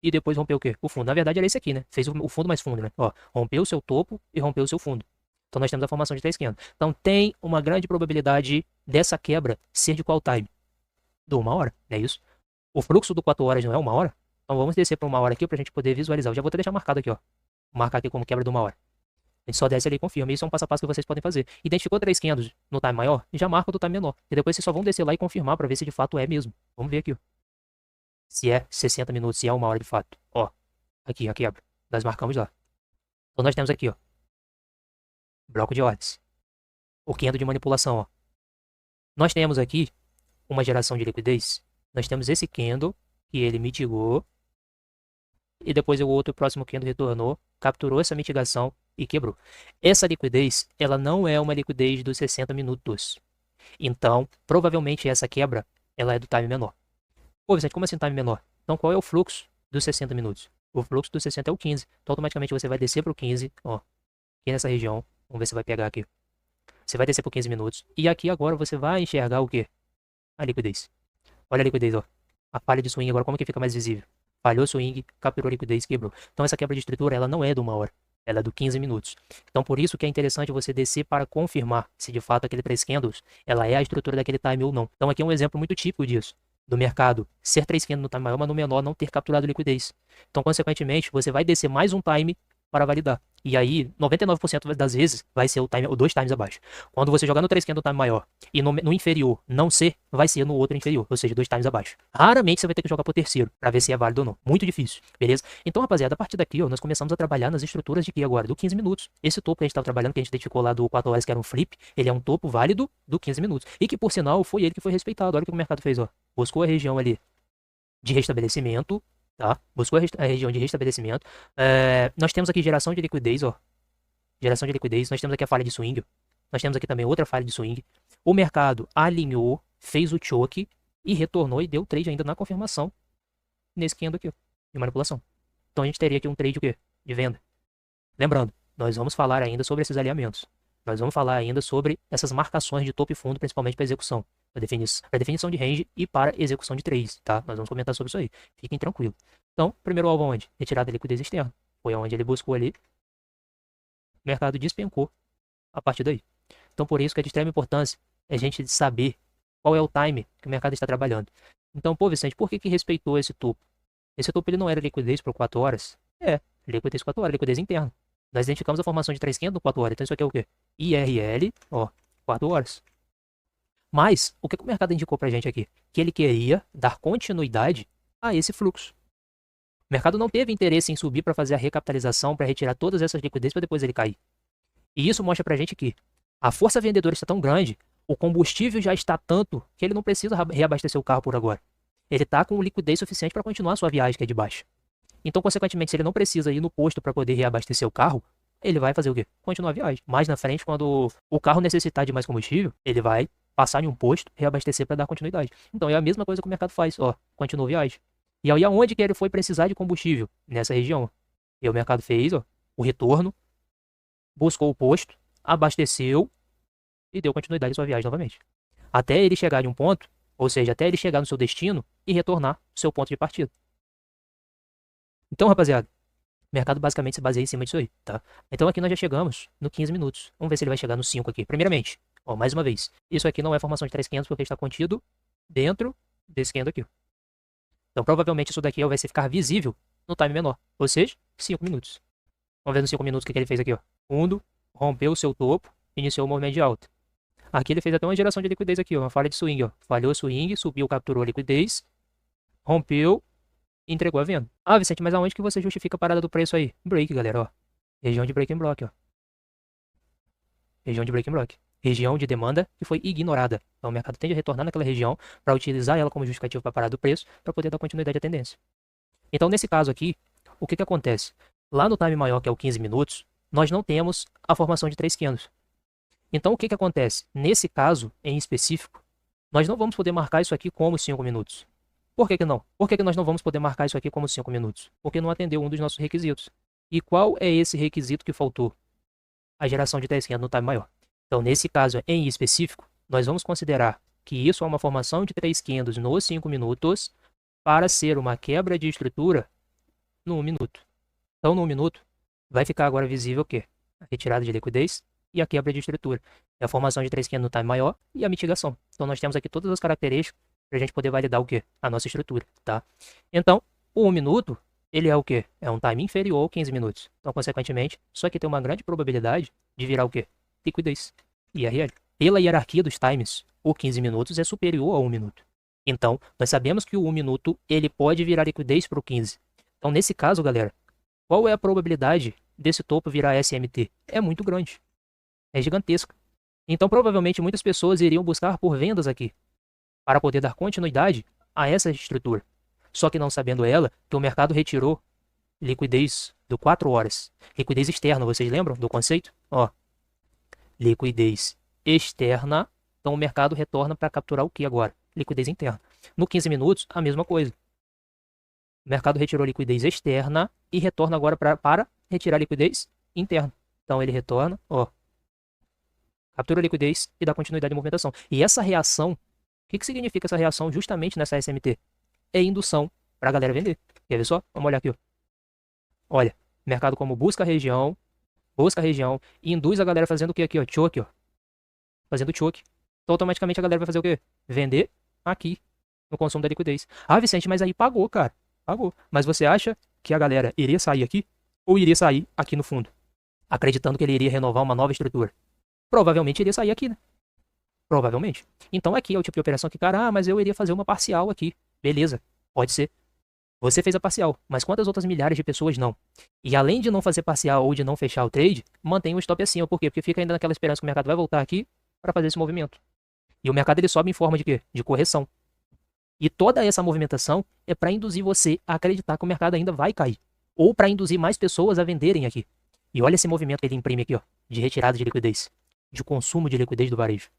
e depois rompeu o quê? O fundo. Na verdade era esse aqui, né? Fez o fundo mais fundo, né? Ó, rompeu o seu topo e rompeu o seu fundo. Então nós temos a formação de 3 candles. Então tem uma grande probabilidade dessa quebra ser de qual time? Do 1 hora, é isso? O fluxo do 4 horas não é 1 hora? Então vamos descer para 1 hora aqui pra gente poder visualizar. Eu já vou até deixar marcado aqui, ó. Vou marcar aqui como quebra de 1 hora. A gente só desce ali e confirma. Isso é um passo a passo que vocês podem fazer. Identificou 3 candles no time maior? Já marca o do time menor. E depois vocês só vão descer lá e confirmar para ver se de fato é mesmo. Vamos ver aqui, ó. Se é 60 minutos, se é 1 hora de fato. Ó, aqui a quebra. Nós marcamos lá. Então nós temos aqui, ó. Bloco de ordens. O candle de manipulação, ó. Nós temos aqui uma geração de liquidez. Nós temos esse candle que ele mitigou. E depois o outro próximo candle retornou, capturou essa mitigação e quebrou. Essa liquidez, ela não é uma liquidez dos 60 minutos. Então, provavelmente essa quebra, ela é do time menor. Pô, Vicente, como assim time menor? Então, qual é o fluxo dos 60 minutos? O fluxo dos 60 é o 15. Então, automaticamente você vai descer para o 15, ó, aqui nessa região. Vamos ver se vai pegar aqui. Você vai descer por 15 minutos. E aqui agora você vai enxergar o quê? A liquidez. Olha a liquidez, ó. A falha de swing agora, como que fica mais visível? falhou swing, capturou liquidez, quebrou. Então essa quebra de estrutura, ela não é de 1 hora, ela é do 15 minutos. Então por isso que é interessante você descer para confirmar se de fato aquele 3 candles, ela é a estrutura daquele time ou não. Então aqui é um exemplo muito típico disso, do mercado ser 3 candles no time maior, mas no menor não ter capturado liquidez. Então consequentemente, você vai descer mais um time para validar. E aí, 99% das vezes, vai ser o time, ou 2 times abaixo. Quando você jogar no 3 candle time maior e no inferior não ser, vai ser no outro inferior, ou seja, 2 times abaixo. Raramente você vai ter que jogar pro terceiro, para ver se é válido ou não. Muito difícil, beleza? Então, rapaziada, a partir daqui, ó, nós começamos a trabalhar nas estruturas de que agora? Do 15 minutos. Esse topo que a gente estava trabalhando, que a gente identificou lá do 4 horas, que era um flip, ele é um topo válido do 15 minutos. E que, por sinal, foi ele que foi respeitado. Olha o que o mercado fez, ó. Buscou a região ali de restabelecimento, tá? Buscou a região de restabelecimento. Nós temos aqui geração de liquidez, ó. Geração de liquidez. Nós temos aqui a falha de swing. Nós temos aqui também outra falha de swing. O mercado alinhou, fez o choke e retornou e deu trade ainda na confirmação nesse candle aqui, ó, de manipulação. Então a gente teria aqui um trade o quê? De venda. Lembrando, nós vamos falar ainda sobre esses alinhamentos. Nós vamos falar ainda sobre essas marcações de topo e fundo, principalmente para execução, para definição de range e para execução de trades, tá? Nós vamos comentar sobre isso aí. Fiquem tranquilos. Então, primeiro alvo onde? Retirada de liquidez externa. Foi onde ele buscou ali. O mercado despencou a partir daí. Então, por isso que é de extrema importância a gente saber qual é o time que o mercado está trabalhando. Então, pô, Vicente, por que respeitou esse topo? Esse topo ele não era liquidez por 4 horas? Liquidez 4 horas, liquidez interna. Nós identificamos a formação de 3 candles no 4 horas. Então isso aqui é o quê? IRL, ó, 4 horas. Mas, o que o mercado indicou pra gente aqui? Que ele queria dar continuidade a esse fluxo. O mercado não teve interesse em subir para fazer a recapitalização, para retirar todas essas liquidez para depois ele cair. E isso mostra pra gente que a força vendedora está tão grande, o combustível já está tanto, que ele não precisa reabastecer o carro por agora. Ele está com liquidez suficiente para continuar a sua viagem, que é de baixa. Então, consequentemente, se ele não precisa ir no posto para poder reabastecer o carro, ele vai fazer o quê? Continuar a viagem. Mais na frente, quando o carro necessitar de mais combustível, ele vai passar em um posto, reabastecer para dar continuidade. Então, é a mesma coisa que o mercado faz. Ó, continua a viagem. E aí, aonde que ele foi precisar de combustível? Nessa região. E o mercado fez, ó, o retorno, buscou o posto, abasteceu e deu continuidade à sua viagem novamente. Até ele chegar em um ponto, ou seja, até ele chegar no seu destino e retornar ao seu ponto de partida. Então, rapaziada, o mercado basicamente se baseia em cima disso aí, tá? Então aqui nós já chegamos no 15 minutos. Vamos ver se ele vai chegar no 5 aqui. Primeiramente, ó, mais uma vez, isso aqui não é formação de 3 candles porque está contido dentro desse candle aqui. Então provavelmente isso daqui vai ficar visível no time menor, ou seja, 5 minutos. Vamos ver nos 5 minutos o que ele fez aqui, ó. Fundo, rompeu o seu topo, iniciou o movimento de alta. Aqui ele fez até uma geração de liquidez aqui, ó, uma falha de swing, ó. Falhou o swing, subiu, capturou a liquidez, rompeu, entregou a venda. Ah, Vicente, mas aonde que você justifica a parada do preço aí? Break, galera, ó. Região de break and block, ó. Região de break and block. Região de demanda que foi ignorada. Então o mercado tende a retornar naquela região para utilizar ela como justificativo para a parada do preço para poder dar continuidade à tendência. Então nesse caso aqui, o que acontece? Lá no time maior, que é o 15 minutos, nós não temos a formação de 3 candles. Então o que acontece? Nesse caso em específico, nós não vamos poder marcar isso aqui como 5 minutos. Por que não? Por que nós não vamos poder marcar isso aqui como 5 minutos? Porque não atendeu um dos nossos requisitos. E qual é esse requisito que faltou? A geração de 3 candles no time maior. Então, nesse caso em específico, nós vamos considerar que isso é uma formação de 3 candles nos 5 minutos para ser uma quebra de estrutura no 1 minuto. Então, no 1 minuto, vai ficar agora visível o quê? A retirada de liquidez e a quebra de estrutura. É a formação de 3 candles no time maior e a mitigação. Então, nós temos aqui todas as características para a gente poder validar o quê? A nossa estrutura, tá? Então, o 1 minuto, ele é o quê? É um time inferior ao 15 minutos. Então, consequentemente, isso aqui tem uma grande probabilidade de virar o quê? Liquidez, IRL. Pela hierarquia dos times, o 15 minutos é superior ao 1 minuto. Então, nós sabemos que o 1 minuto, ele pode virar liquidez para o 15. Então, nesse caso, galera, qual é a probabilidade desse topo virar SMT? É muito grande. É gigantesca. Então, provavelmente, muitas pessoas iriam buscar por vendas aqui, para poder dar continuidade a essa estrutura. Só que não sabendo ela, que o mercado retirou liquidez do 4 horas. Liquidez externa, vocês lembram do conceito? Ó, liquidez externa, então o mercado retorna para capturar o que agora? Liquidez interna. No 15 minutos, a mesma coisa. O mercado retirou liquidez externa e retorna agora para retirar liquidez interna. Então ele retorna, ó, captura a liquidez e dá continuidade à movimentação. E essa reação, o que significa essa reação justamente nessa SMT? É indução para a galera vender. Quer ver só? Vamos olhar aqui, ó. Olha, mercado como busca região, e induz a galera fazendo o que aqui, ó? Choke, ó. Fazendo choke. Então automaticamente a galera vai fazer o quê? Vender aqui no consumo da liquidez. Ah, Vicente, mas aí pagou, cara. Pagou. Mas você acha que a galera iria sair aqui ou iria sair aqui no fundo? Acreditando que ele iria renovar uma nova estrutura. Provavelmente iria sair aqui, né? Provavelmente. Então aqui é o tipo de operação que, cara, mas eu iria fazer uma parcial aqui. Beleza, pode ser. Você fez a parcial, mas quantas outras milhares de pessoas não? E além de não fazer parcial ou de não fechar o trade, mantém o stop acima. Por quê? Porque fica ainda naquela esperança que o mercado vai voltar aqui para fazer esse movimento. E o mercado ele sobe em forma de quê? De correção. E toda essa movimentação é para induzir você a acreditar que o mercado ainda vai cair. Ou para induzir mais pessoas a venderem aqui. E olha esse movimento que ele imprime aqui, ó, de retirada de liquidez, de consumo de liquidez do varejo.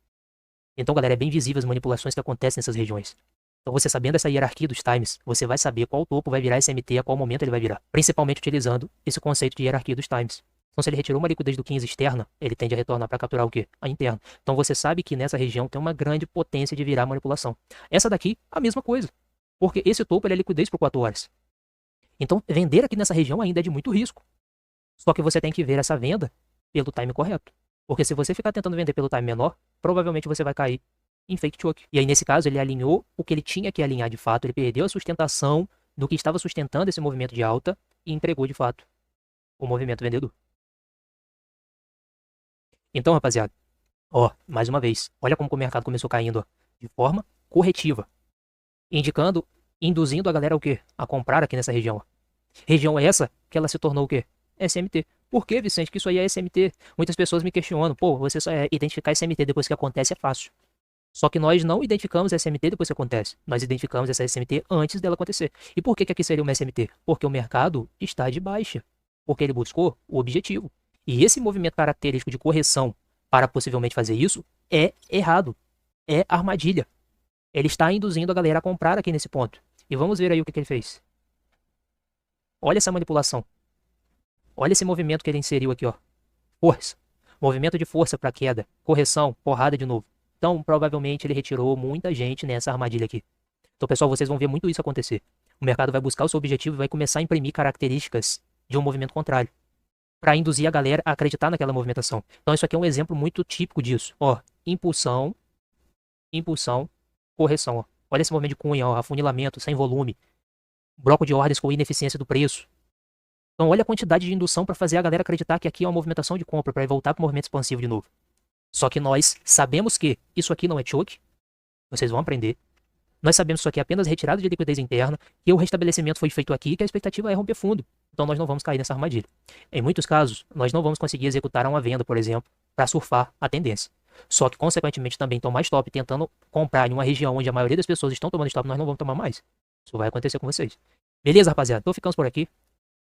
Então, galera, é bem visível as manipulações que acontecem nessas regiões. Então, você sabendo essa hierarquia dos times, você vai saber qual topo vai virar SMT e a qual momento ele vai virar. Principalmente utilizando esse conceito de hierarquia dos times. Então, se ele retirou uma liquidez do 15 externa, ele tende a retornar para capturar o quê? A interna. Então, você sabe que nessa região tem uma grande potência de virar manipulação. Essa daqui, a mesma coisa. Porque esse topo ele é liquidez por 4 horas. Então, vender aqui nessa região ainda é de muito risco. Só que você tem que ver essa venda pelo time correto. Porque se você ficar tentando vender pelo time menor, provavelmente você vai cair em fake choke. E aí, nesse caso, ele alinhou o que ele tinha que alinhar de fato, ele perdeu a sustentação do que estava sustentando esse movimento de alta e entregou de fato o movimento vendedor. Então, rapaziada, ó, mais uma vez, olha como o mercado começou caindo, ó, de forma corretiva, indicando, induzindo a galera o quê? A comprar aqui nessa região. Ó. Região essa que ela se tornou o quê? SMT. Por que, Vicente, que isso aí é SMT? Muitas pessoas me questionam, pô, você só identificar SMT depois que acontece é fácil. Só que nós não identificamos SMT depois que acontece. Nós identificamos essa SMT antes dela acontecer. E por que aqui seria uma SMT? Porque o mercado está de baixa. Porque ele buscou o objetivo. E esse movimento característico de correção para possivelmente fazer isso é errado. É armadilha. Ele está induzindo a galera a comprar aqui nesse ponto. E vamos ver aí o que ele fez. Olha essa manipulação. Olha esse movimento que ele inseriu aqui, ó. Força. Movimento de força para queda. Correção. Porrada de novo. Então, provavelmente, ele retirou muita gente nessa armadilha aqui. Então, pessoal, vocês vão ver muito isso acontecer. O mercado vai buscar o seu objetivo e vai começar a imprimir características de um movimento contrário. Para induzir a galera a acreditar naquela movimentação. Então, isso aqui é um exemplo muito típico disso. Ó, impulsão, impulsão, correção. Ó. Olha esse movimento de cunha, ó, afunilamento, sem volume. Bloco de ordens com ineficiência do preço. Então, olha a quantidade de indução para fazer a galera acreditar que aqui é uma movimentação de compra, para voltar para o movimento expansivo de novo. Só que nós sabemos que isso aqui não é choke. Vocês vão aprender. Nós sabemos que isso aqui é apenas retirada de liquidez interna, que o restabelecimento foi feito aqui e que a expectativa é romper fundo. Então nós não vamos cair nessa armadilha. Em muitos casos, nós não vamos conseguir executar uma venda, por exemplo, para surfar a tendência. Só que, consequentemente, também tomar stop tentando comprar em uma região onde a maioria das pessoas estão tomando stop, nós não vamos tomar mais. Isso vai acontecer com vocês. Beleza, rapaziada? Então ficamos por aqui.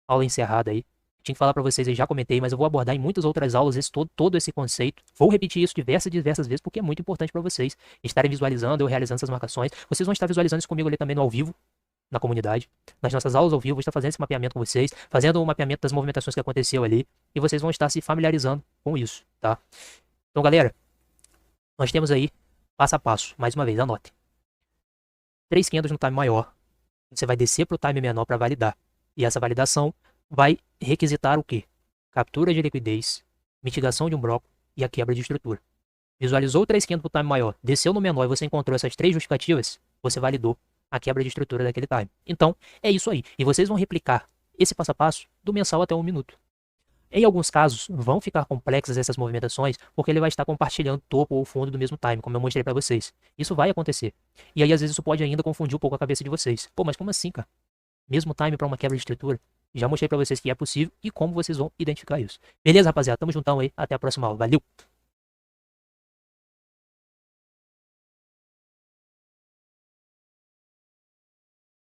Aula encerrada aí. Tinha que falar para vocês, eu já comentei, mas eu vou abordar em muitas outras aulas todo esse conceito. Vou repetir isso diversas vezes, porque é muito importante para vocês estarem visualizando, eu realizando essas marcações. Vocês vão estar visualizando isso comigo ali também no ao vivo, na comunidade. Nas nossas aulas ao vivo, eu vou estar fazendo esse mapeamento com vocês, fazendo o mapeamento das movimentações que aconteceu ali, e vocês vão estar se familiarizando com isso, tá? Então, galera, nós temos aí, passo a passo, mais uma vez, anote. 3 candles no time maior, você vai descer para o time menor para validar. E essa validação vai requisitar o quê? Captura de liquidez, mitigação de um bloco e a quebra de estrutura. Visualizou o 3 candles para o time maior, desceu no menor e você encontrou essas 3 justificativas, você validou a quebra de estrutura daquele time. Então, é isso aí. E vocês vão replicar esse passo a passo do mensal até 1 minuto. Em alguns casos, vão ficar complexas essas movimentações, porque ele vai estar compartilhando topo ou fundo do mesmo time, como eu mostrei para vocês. Isso vai acontecer. E aí, às vezes, isso pode ainda confundir um pouco a cabeça de vocês. Pô, mas como assim, cara? Mesmo time para uma quebra de estrutura? Já mostrei para vocês que é possível e como vocês vão identificar isso. Beleza, rapaziada? Tamo juntão aí. Até a próxima aula. Valeu!